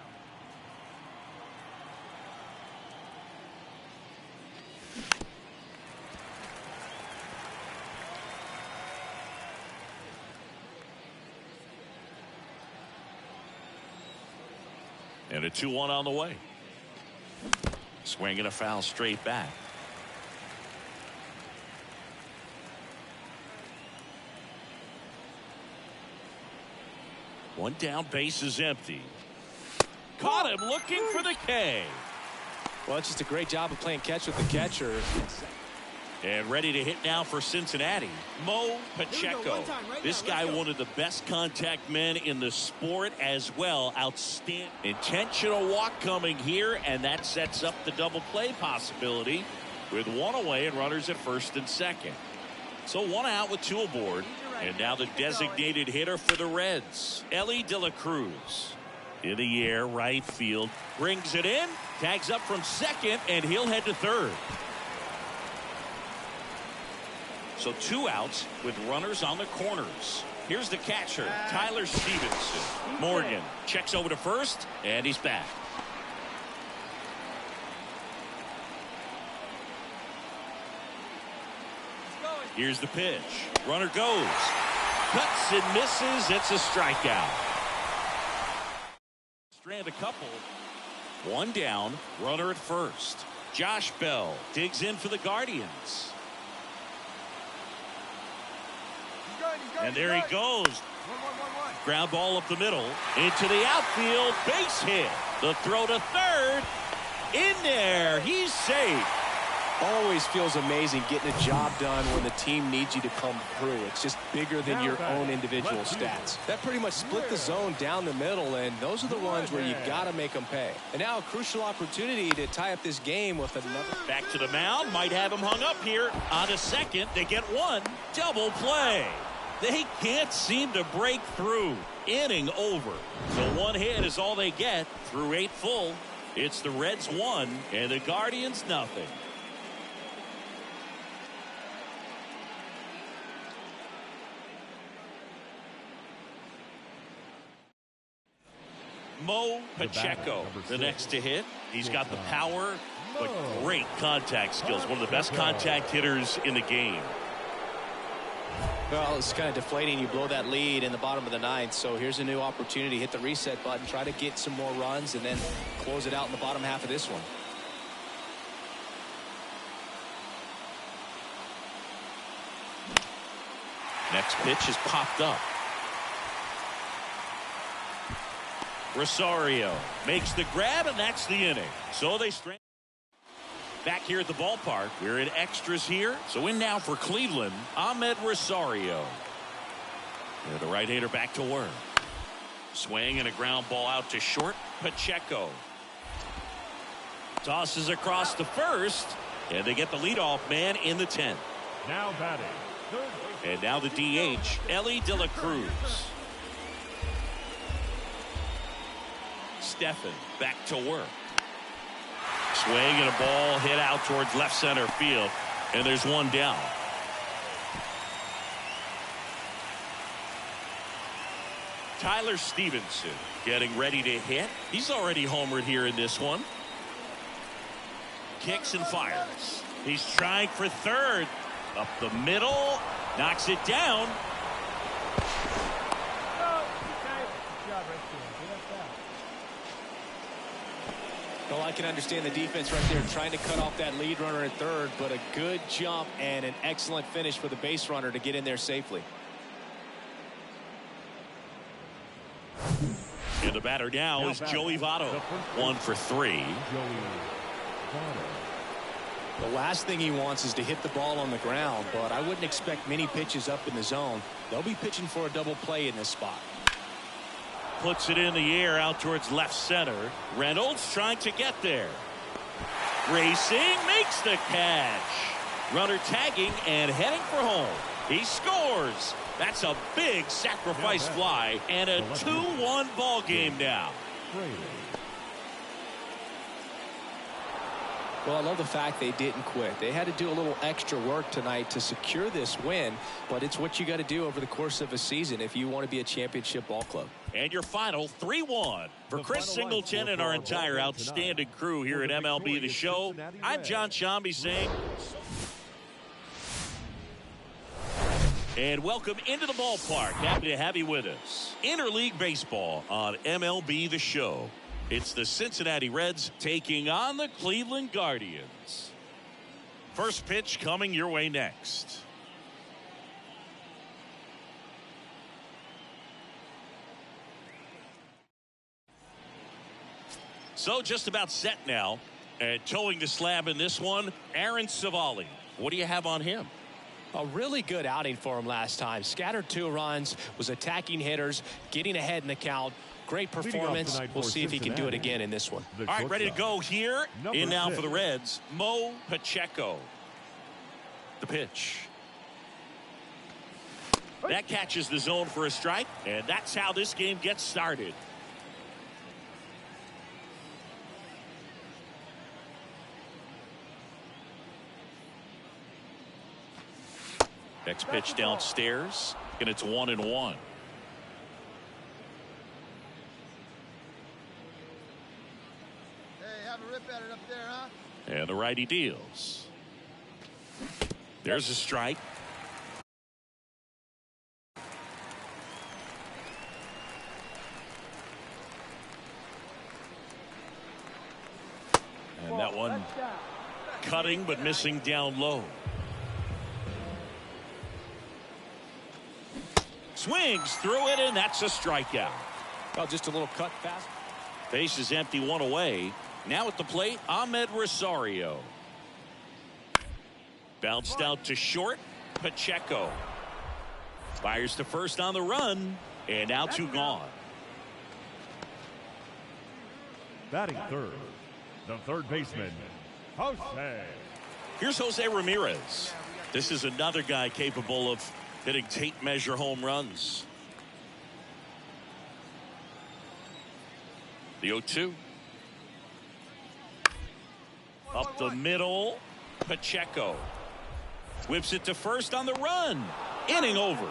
And a 2-1 on the way. Swinging a foul straight back. One down, base is empty. Caught him looking for the K.
Well, it's just a great job of playing catch with the catcher.
And ready to hit now for Cincinnati, Mo Pacheco. This guy, one of the best contact men in the sport as well. Outstanding. Intentional walk coming here, and that sets up the double play possibility with one away and runners at first and second. So one out with two aboard. And now the designated hitter for the Reds, Ellie De La Cruz. In the air, right field. Brings it in, tags up from second, and he'll head to third. So two outs with runners on the corners. Here's the catcher, Tyler Stevenson. Morgan checks over to first, and he's back. Here's the pitch. Runner goes. Cuts and misses. It's a strikeout. Strand a couple. One down. Runner at first. Josh Bell digs in for the Guardians. And there he goes. Ground ball up the middle. Into the outfield. Base hit. The throw to third. In there. He's safe.
Always feels amazing getting a job done when the team needs you to come through. It's just bigger than your own individual stats. That pretty much split the zone down the middle, and those are the ones where you got to make them pay. And now a crucial opportunity to tie up this game with another.
Back to the mound. Might have him hung up here. On a second, they get one. Double play. They can't seem to break through. Inning over. So one hit is all they get through 8 full. It's the Reds 1 and the Guardians nothing. Mo Pacheco, the next to hit. He's got the power, but great contact skills. One of the best contact hitters in the game.
Well, it's kind of deflating. You blow that lead in the bottom of the 9th. So here's a new opportunity. Hit the reset button. Try to get some more runs and then close it out in the bottom half of this one.
Next pitch is popped up. Rosario makes the grab, and that's the inning. So they strand. Back here at the ballpark, we're in extras here. So in now for Cleveland, Ahmed Rosario. And the right-hander back to work. Swing and a ground ball out to short. Pacheco tosses across the first, and they get the leadoff man in the 10th.
Now batting.
And now the DH, Ellie De La Cruz. Stephan back to work. Swing and a ball hit out towards left center field, and there's one down. Tyler Stevenson getting ready to hit. He's already homered here in this one. Kicks and fires. He's trying for third. Up the middle. Knocks it down.
Well, I can understand the defense right there trying to cut off that lead runner at third, but a good jump and an excellent finish for the base runner to get in there safely.
And the batter now is Joey Votto. 1 for 3.
The last thing he wants is to hit the ball on the ground, but I wouldn't expect many pitches up in the zone. They'll be pitching for a double play in this spot.
Puts it in the air out towards left center. Reynolds trying to get there. Racing, makes the catch. Runner tagging and heading for home. He scores. That's a big sacrifice fly and a 2-1 ball game now.
Well, I love the fact they didn't quit. They had to do a little extra work tonight to secure this win, but it's what you got to do over the course of a season if you want to be a championship ball club.
And your final 3-1 for Chris Singleton and our entire outstanding crew here at MLB The Show. I'm John Shambi saying, and welcome into the ballpark. Happy to have you with us. Interleague Baseball on MLB The Show. It's the Cincinnati Reds taking on the Cleveland Guardians. First pitch coming your way next. So just about set now. And towing the slab in this one, Aaron Savali. What do you have on him?
A really good outing for him last time. Scattered 2 runs, was attacking hitters, getting ahead in the count. Great performance. We'll see if he can do it again in this one.
All right, ready to go here. In now for the Reds, Mo Pacheco. The pitch. That catches the zone for a strike, and that's how this game gets started. Next pitch downstairs, and it's 1-1.
Have a rip at it up there, huh?
And the righty deals. There's a strike. And that one cutting but missing down low. Swings through it, and that's a strikeout.
Well, just a little cut fast.
Base is empty, 1 away. Now at the plate, Ahmed Rosario. Bounced out to short. Pacheco fires to first on the run, and now 2 gone.
Batting third, the third baseman, Jose.
Here's Jose Ramirez. This is another guy capable of hitting tape measure home runs. The 0-2. Up the middle. Pacheco whips it to first on the run. Inning over.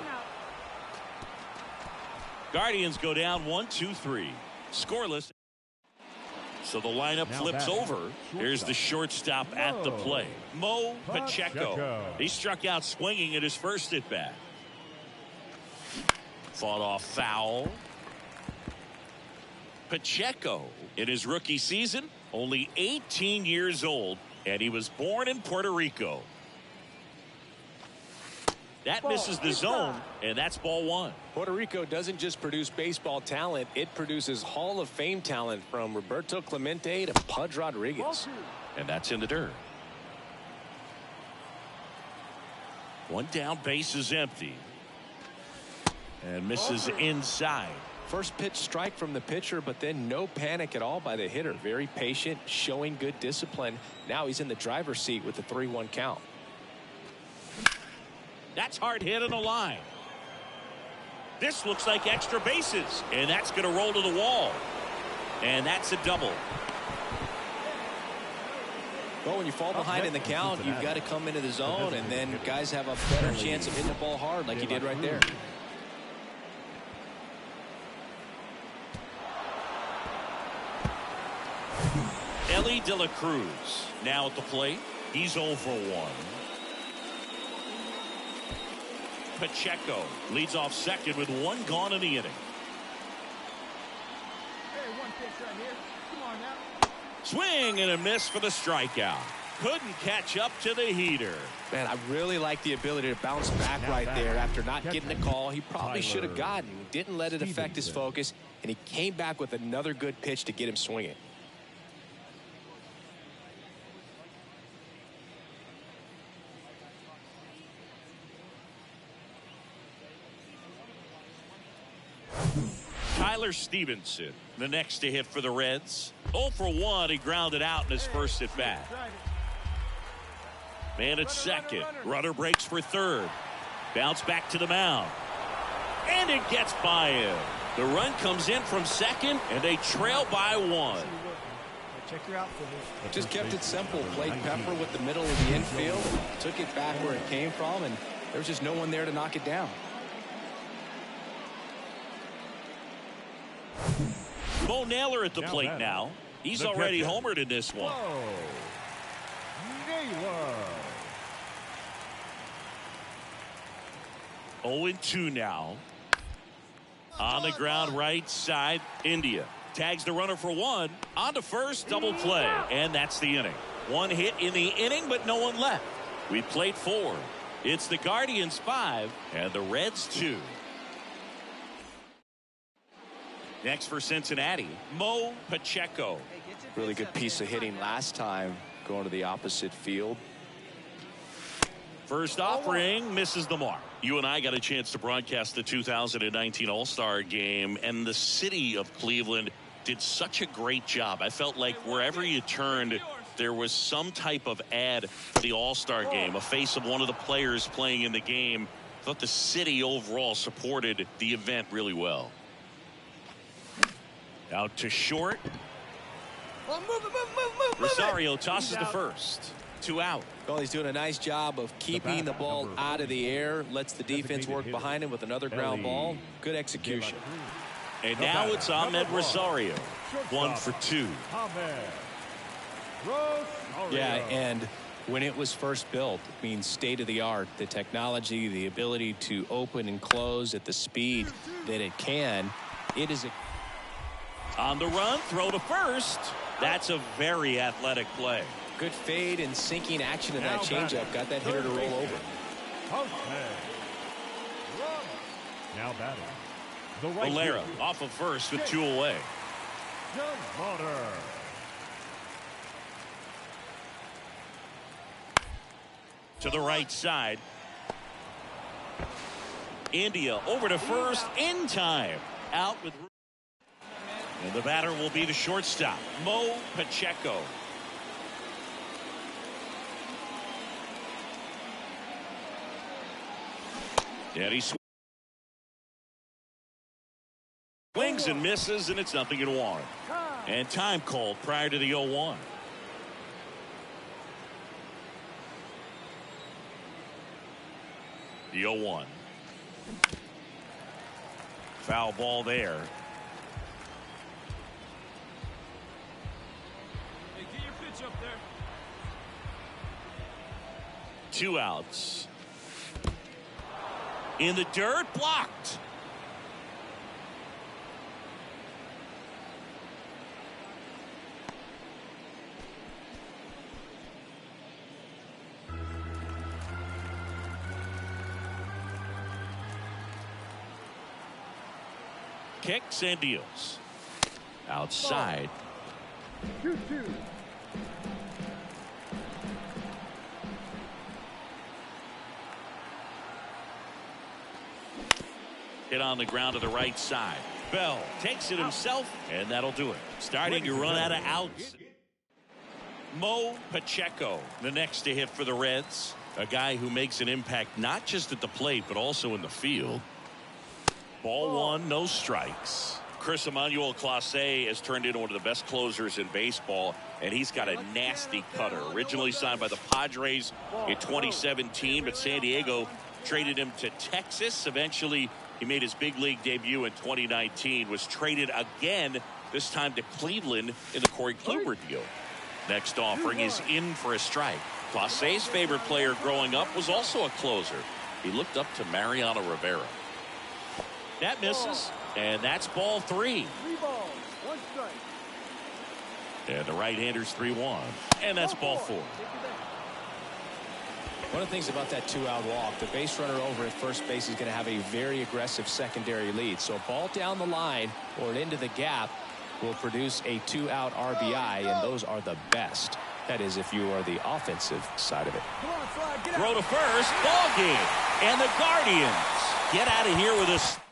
Guardians go down 1-2-3. Scoreless. So the lineup flips over. Here's the shortstop at the plate. Mo Pacheco. He struck out swinging at his first at bat. Fought off foul. Pacheco in his rookie season, only 18 years old, and he was born in Puerto Rico. That misses the zone, and that's ball 1.
Puerto Rico doesn't just produce baseball talent, it produces Hall of Fame talent from Roberto Clemente to Pudge Rodriguez.
And that's in the dirt. 1 down, base is empty. And misses inside.
First pitch strike from the pitcher, but then no panic at all by the hitter. Very patient, showing good discipline. Now he's in the driver's seat with the 3-1 count.
That's hard hit on the line. This looks like extra bases, and that's going to roll to the wall. And that's a double.
Well, when you fall behind in the count, you've got to come into the zone, and then guys have a better chance of hitting the ball hard like he did right there.
Ellie De La Cruz now at the plate. He's 0 for 1. Pacheco leads off second with 1 gone in the inning.
Hey, 1 pitch right here. Come on now.
Swing and a miss for the strikeout. Couldn't catch up to the heater.
Man, I really like the ability to bounce back right there after not getting the call he probably should have gotten. Didn't let it affect his focus, and he came back with another good pitch to get him swinging.
Tyler Stevenson, the next to hit for the Reds. 0 for 1, he grounded out in his first at bat. Man at second. Runner breaks for third. Bounce back to the mound. And it gets by him. The run comes in from second, and they trail by 1.
Check your outfielders.
Just kept it simple. Played Pepper with the middle of the infield. Took it back where it came from, and there was just no one there to knock it down.
Bo Naylor at the plate now. He's already homered in this one.
Naylor.
0-2 now. On the ground right side, India tags the runner for one. On to first, double play, and that's the inning. One hit in the inning, but no one left. We played 4. It's the Guardians 5 and the Reds 2. Next for Cincinnati, Mo Pacheco.
Really good piece of hitting last time, going to the opposite field.
First offering misses the mark. You and I got a chance to broadcast the 2019 All-Star Game, and the city of Cleveland did such a great job. I felt like wherever you turned, there was some type of ad for the All-Star Game, a face of one of the players playing in the game. I thought the city overall supported the event really well. Out to short. Rosario tosses to first. 2 out.
Well, he's doing a nice job of keeping the ball out of the air. Lets the defense work behind him with another ground ball. Good execution.
And now it's Ahmed Rosario. 1 for 2.
Yeah, and when it was first built, I mean, state of the art, the technology, the ability to open and close at the speed that it can. It is
on the run, throw to first. That's a very athletic play.
Good fade and sinking action in that changeup. Got that hitter to roll over.
Now batting.
Valera off of first with 2 away. To the right side. India over to first in time. Out with. And the batter will be the shortstop, Mo Pacheco. And he swings and misses, and it's 0-1. And time called prior to the 0-1. The 0-1. Foul ball there.
Hey, get your pitch up there.
2 outs. In the dirt, blocked. Kicks and deals. Outside.
2-2.
Hit on the ground to the right side. Bell takes it himself, and that'll do it. Starting to run out of outs. Mo Pacheco, the next to hit for the Reds. A guy who makes an impact not just at the plate, but also in the field. Ball 1, no strikes. Chris Emmanuel Clase has turned into one of the best closers in baseball, and he's got a nasty cutter. Originally signed by the Padres in 2017, but San Diego traded him to Texas. Eventually, he made his big league debut in 2019, was traded again, this time to Cleveland in the Corey Kluber deal. Next offering is in for a strike. Clase's favorite player growing up was also a closer. He looked up to Mariano Rivera. That misses, and that's ball 3.
3 balls, 1 strike.
And the right-hander's 3-1, and that's ball 4.
One of the things about that 2-out walk, the base runner over at first base is going to have a very aggressive secondary lead. So a ball down the line or into the gap will produce a 2-out RBI, and those are the best. That is, if you are the offensive side of it.
Come on, Slide, get out.
Throw to first, ball game, and the Guardians get out of here with a split.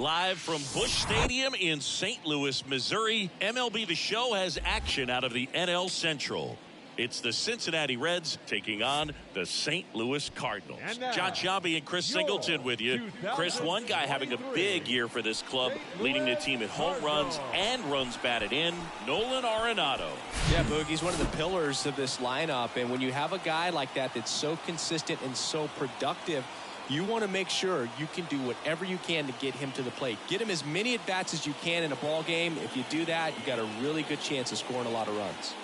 Live from Busch Stadium in St. Louis, Missouri, MLB The Show has action out of the NL Central. It's the Cincinnati Reds taking on the St. Louis Cardinals. John Sciambi and Chris Singleton with you. Chris, one guy having a big year for this club, leading the team in home runs and runs batted in, Nolan Arenado.
Yeah, Boogie's one of the pillars of this lineup, and when you have a guy like that that's so consistent and so productive, you want to make sure you can do whatever you can to get him to the plate. Get him as many at-bats as you can in a ball game. If you do that, you've got a really good chance of scoring a lot of runs.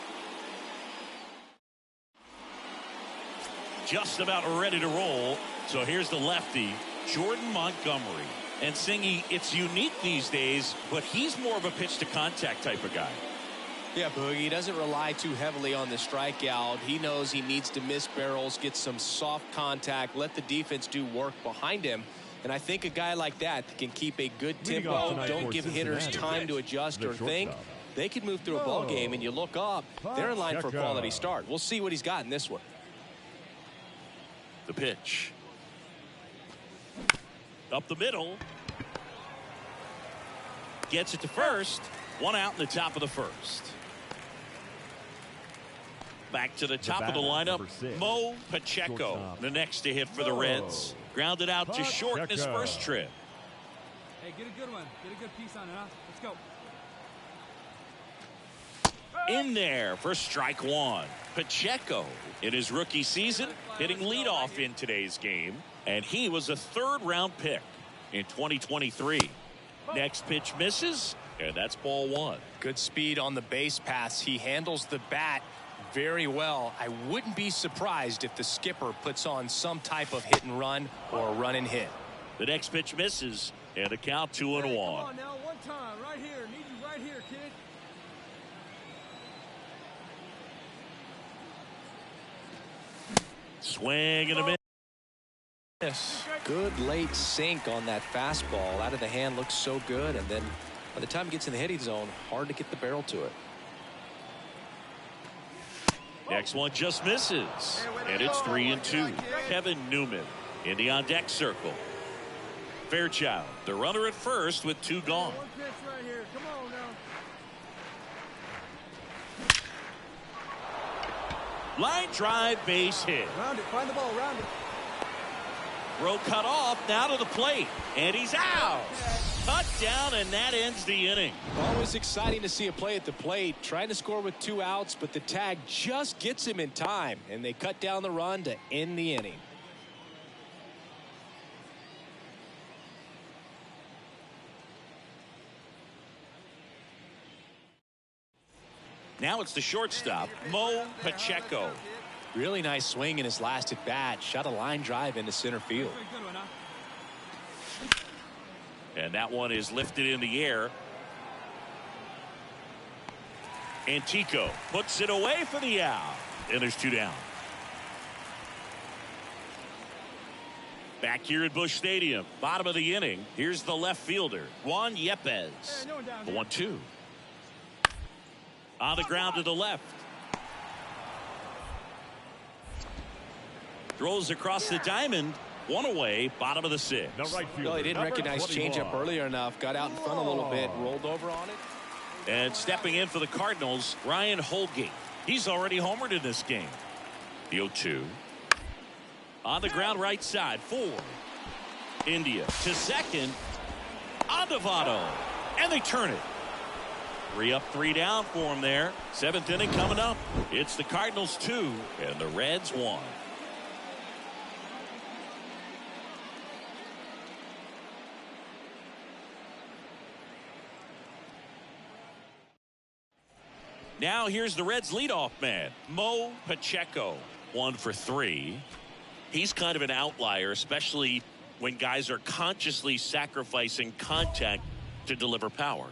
Just about ready to roll. So here's the lefty, Jordan Montgomery. And Singy, it's unique these days, but he's more of a pitch to contact type of guy.
Yeah, Boogie, he doesn't rely too heavily on the strikeout. He knows he needs to miss barrels, get some soft contact, let the defense do work behind him. And I think a guy like that can keep a good tempo, don't give hitters time to adjust or think. They can move through a ball game, and you look up, they're in line for a quality start. We'll see what he's got in this one.
The pitch. Up the middle. Gets it to first. One out in the top of the first. Back to the top of the lineup, Mo Pacheco, the next to hit for the Reds. Grounded out to short in his first trip.
Hey, get a good one. Get a good piece on it, huh? Let's go.
In there for strike one. Pacheco, in his rookie season, hitting leadoff in today's game, and he was a third-round pick in 2023. Next pitch misses, and that's ball one.
Good speed on the base pass. He handles the bat very well. I wouldn't be surprised if the skipper puts on some type of hit and run or a run and hit.
The next pitch misses, and a count 2-1.
Come on now, one time, right here. Need you right here, kid.
Swing and a miss.
Good late sink on that fastball. Out of the hand, looks so good, and then by the time it gets in the hitting zone, hard to get the barrel to it.
Next one just misses, and it's 3-2. Kevin Newman in the on-deck circle. Fairchild, the runner at first with two gone.
One pitch right here. Come on now.
Line drive, base hit.
Round it. Find the ball. Round it.
Throw cut off, now to the plate, and he's out. Cut down, and that ends the inning.
Always exciting to see a play at the plate, trying to score with 2 outs, but the tag just gets him in time, and they cut down the run to end the inning.
Now it's the shortstop, Mo Pacheco.
Really nice swing in his last at bat. Shot a line drive into center field.
Good one, huh?
And that one is lifted in the air. Antico puts it away for the out. And there's 2 down. Back here at Busch Stadium, bottom of the inning. Here's the left fielder, Juan Yepes. The 1-2. On the ground to the left. Throws across the diamond. One away, bottom of the 6th.
Well, he didn't recognize changeup earlier enough. Got out in front a little bit, rolled over on it.
And stepping in for the Cardinals, Ryan Holgate. He's already homered in this game. The 0-2. On the ground right side, 4. India to second. Adovado. And they turn it. 3 up, 3 down for him there. 7th inning coming up. It's the Cardinals 2 and the Reds 1. Now here's the Reds leadoff man, Mo Pacheco. 1 for 3. He's kind of an outlier, especially when guys are consciously sacrificing contact to deliver power.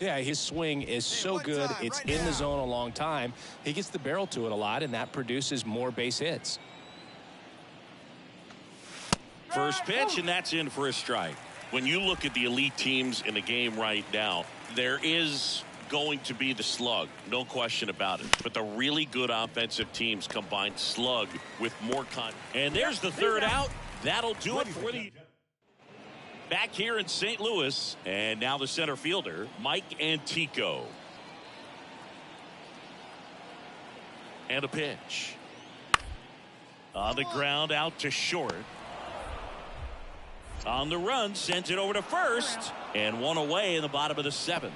Yeah, his swing is so good. It's in the zone a long time. He gets the barrel to it a lot, and that produces more base hits.
First pitch, and that's in for a strike. When you look at the elite teams in the game right now, there is going to be the slug, no question about it. But the really good offensive teams combine slug with more contact. And there's the 3rd out. That'll do it for the... Back here in St. Louis, and now the center fielder, Mike Antico. And a pitch. On the ground, out to short. On the run, sends it over to first, and one away in the bottom of the seventh.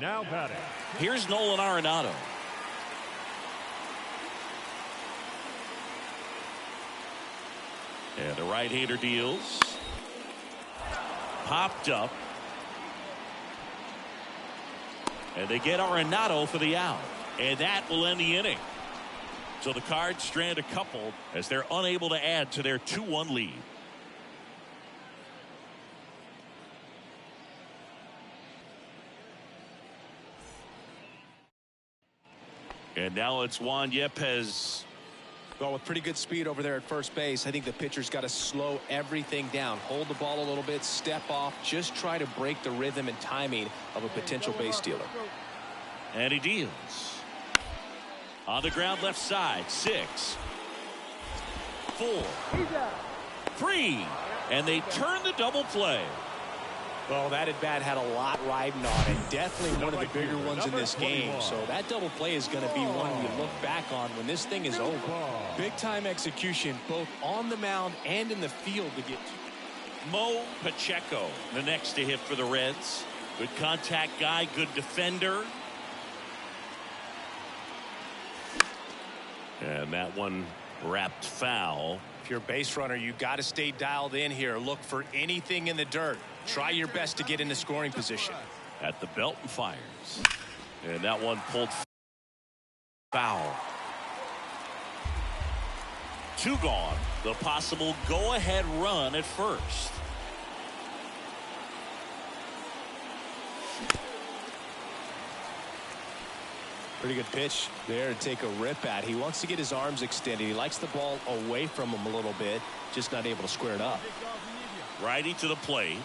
Now batting.
Here's Nolan Arenado. And the right-hander deals. Popped up. And they get Arenado for the out. And that will end the inning. So the Cards strand a couple as they're unable to add to their 2-1 lead. And now it's Juan Yepez.
Well, with pretty good speed over there at first base, I think the pitcher's got to slow everything down. Hold the ball a little bit, step off, just try to break the rhythm and timing of a potential base stealer.
And he deals. On the ground left side, 6, 4, 3, and they turn the double play.
Well, that at bat had a lot riding on it. Definitely one of the bigger ones in this game. So that double play is going to be one we look back on when this thing is over. Big time execution both on the mound and in the field to get to.
Mo Pacheco, the next to hit for the Reds. Good contact guy, good defender. And that one wrapped foul.
If you're a base runner, you got to stay dialed in here. Look for anything in the dirt. Try your best to get into scoring position.
At the belt and fires. And that one pulled foul. 2 gone. The possible go-ahead run at first.
Pretty good pitch there to take a rip at. He wants to get his arms extended. He likes the ball away from him a little bit. Just not able to square it up.
Righty to the plate.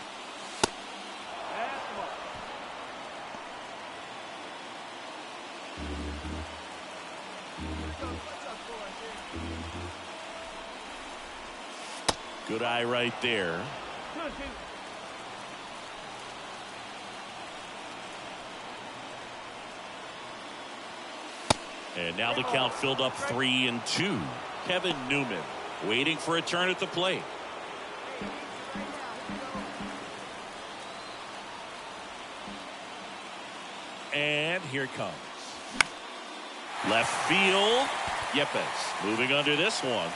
Good eye right there. And now the count filled up 3-2. Kevin Newman waiting for a turn at the plate. And here it comes. Left field. Yepez moving under this one.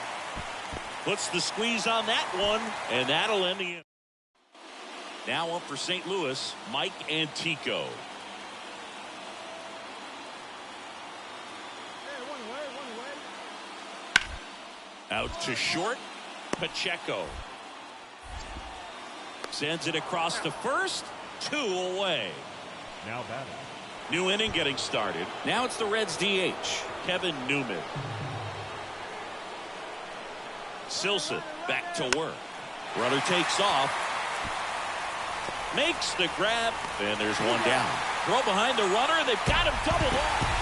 Puts the squeeze on that one, and that'll end the inning. Now up for St. Louis, Mike Antico. Out to short, Pacheco. Sends it across to first, 2 away.
Now batting.
New inning getting started. Now it's the Reds DH, Kevin Newman. Silson back to work. Runner takes off. Makes the grab. And there's one down. Throw behind the runner. They've got him doubled off.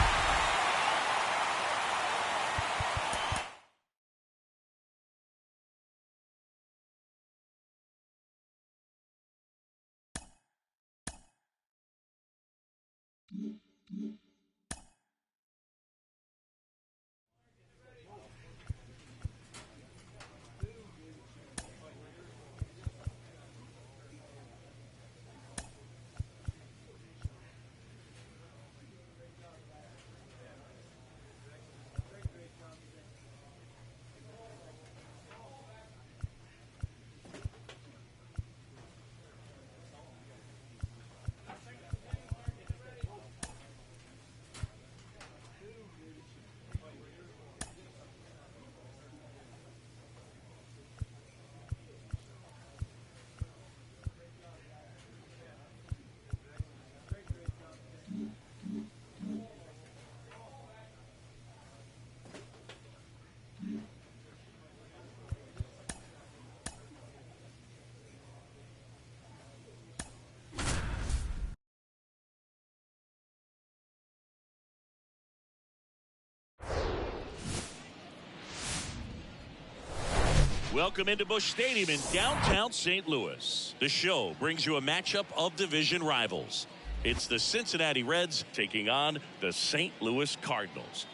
Welcome into Busch Stadium in downtown St. Louis. The show brings you a matchup of division rivals. It's the Cincinnati Reds taking on the St. Louis Cardinals.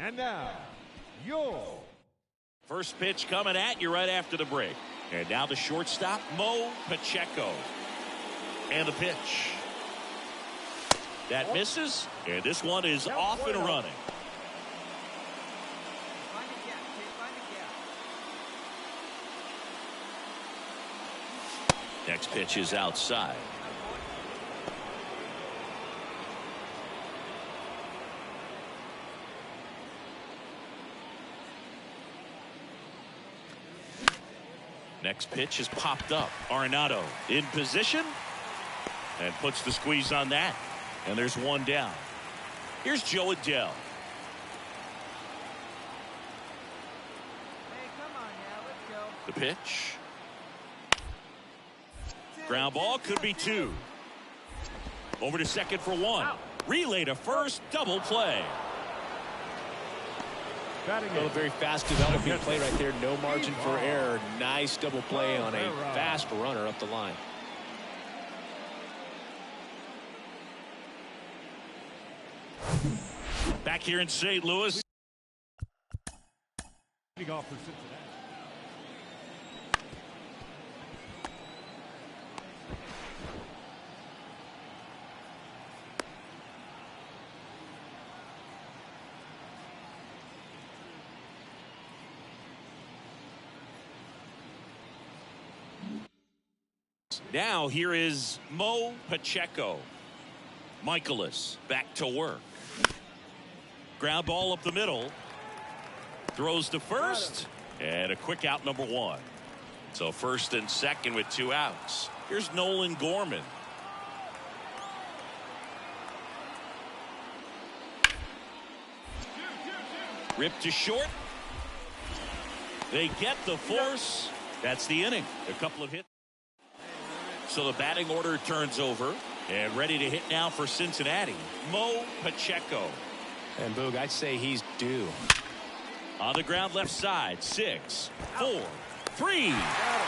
And now, your
first pitch coming at you right after the break. And now the shortstop, Mo Pacheco. And the pitch. That misses. And this one is off and running. Next pitch is outside. Next pitch is popped up. Arenado in position and puts the squeeze on that. And there's one down. Here's Joe Adell.
Hey, come on now, let's go.
The pitch. Ground ball, could be two. Over to second for one. Relay to first, double play.
Well, a very fast developing play right there. No margin for error. Nice double play on a fast runner up the line.
Back here in St. Louis.
leading off for Cincinnati.
Now here is Mo Pacheco. Michaelis back to work. Ground ball up the middle. Throws to first. And a quick out, number one. So first and second with 2 outs. Here's Nolan Gorman. Ripped to short. They get the force. That's the inning. A couple of hits. So the batting order turns over. And ready to hit now for Cincinnati, Mo Pacheco.
And Boog, I'd say he's due.
On the ground left side, 6, 4, 3.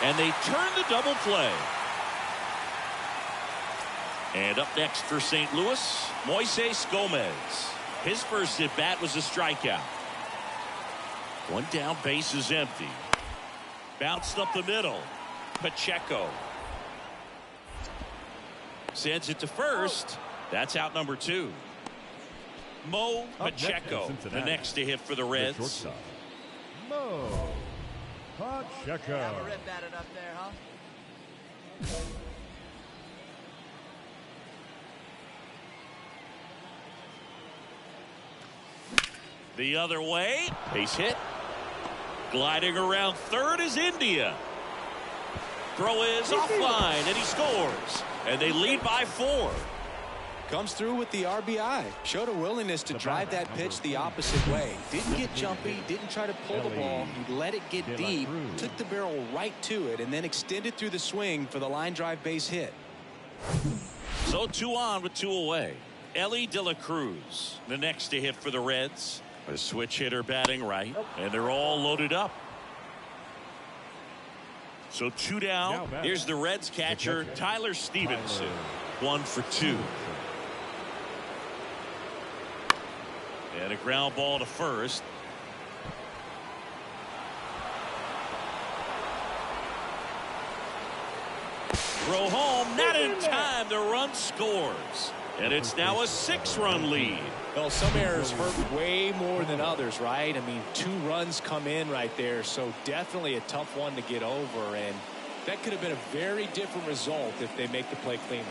And they turn the double play. And up next for St. Louis, Moises Gomez. His first at bat was a strikeout. One down, base is empty. Bounced up the middle. Pacheco sends it to first. That's out number 2. Mo Pacheco, the next to hit for the Reds.
Mo Pacheco.
Have a rip at it up there, huh?
The other way, base hit. Gliding around third is India. Throw is offline, and he scores. And they lead by 4.
Comes through with the RBI. Showed a willingness to drive that pitch the opposite way. Didn't get jumpy, didn't try to pull the ball. He let it get deep, took the barrel right to it, and then extended through the swing for the line drive base hit.
So 2 on with 2 away. Ellie De La Cruz, the next to hit for the Reds. A switch hitter batting right, and they're all loaded up. So 2 down. Here's the Reds catcher, Tyler Stevenson. 1 for 2. And a ground ball to first. Throw home, not in time. The run scores. And it's now a 6-run lead.
Well, some errors hurt way more than others, right? I mean, 2 runs come in right there, so definitely a tough one to get over, and that could have been a very different result if they make the play cleanly.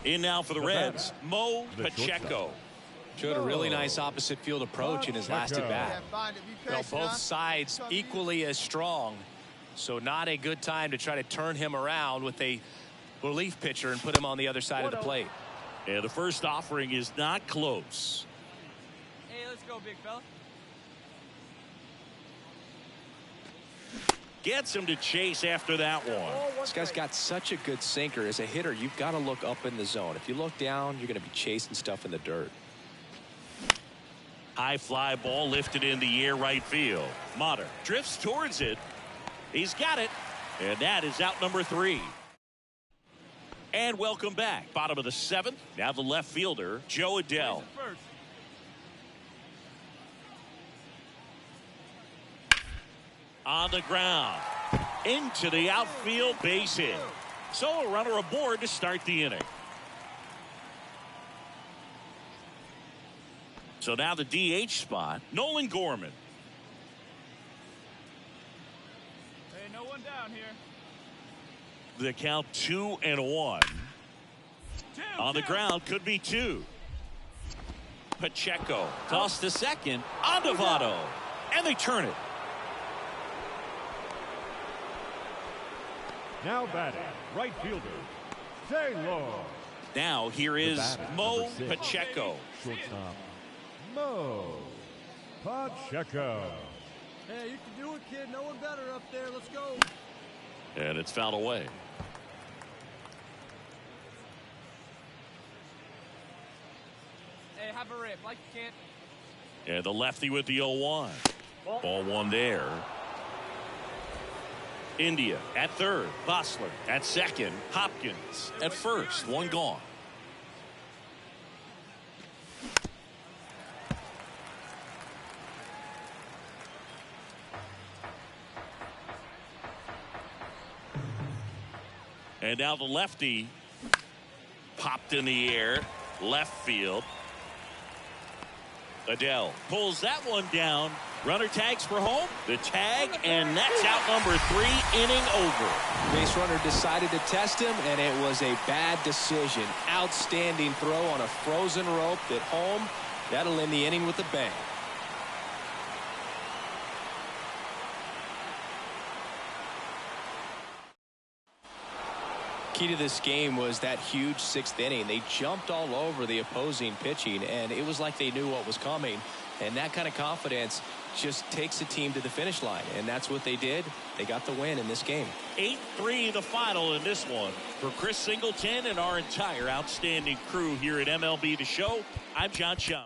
In now for the Reds, Mo Pacheco.
Showed a really nice opposite field approach in his last at bat. Well, both sides equally as strong, so not a good time to try to turn him around with a relief pitcher and put him on the other side of the plate.
And the first offering is not close.
Hey, let's go, big fella.
Gets him to chase after that one.
This guy's got such a good sinker. As a hitter, you've got to look up in the zone. If you look down, you're going to be chasing stuff in the dirt.
High fly ball lifted in the air right field. Motter drifts towards it. He's got it. And that is out number 3. And welcome back. Bottom of the 7th. Now the left fielder, Joe Adell. On the ground. Into the outfield, base hit. So a runner aboard to start the inning. So now the DH spot, Nolan Gorman.
Hey, no one down here.
The count 2-1. On the ground, could be 2. Pacheco tossed to second. On to Votto. And they turn it.
Now batting, right fielder, Taylor.
Now here is Mo Pacheco.
Shortstop, Mo Pacheco.
Hey, you can do it, kid. No one better up there. Let's go.
And it's fouled away.
Hey, have a rip. Like you can't.
And the lefty with the 0-1. Ball 1 there. India at third. Bosler at second. Hopkins at first. 1 gone. And now the lefty popped in the air. Left field. Adell pulls that one down. Runner tags for home. The tag, and that's out number 3. Inning over.
Base runner decided to test him, and it was a bad decision. Outstanding throw on a frozen rope at home. That'll end the inning with a bang. Key to this game was that huge 6th inning. They jumped all over the opposing pitching, and it was like they knew what was coming. And that kind of confidence just takes a team to the finish line, and that's what they did. They got the win in this game.
8-3 the final in this one. For Chris Singleton and our entire outstanding crew here at MLB The Show, I'm John Shammy.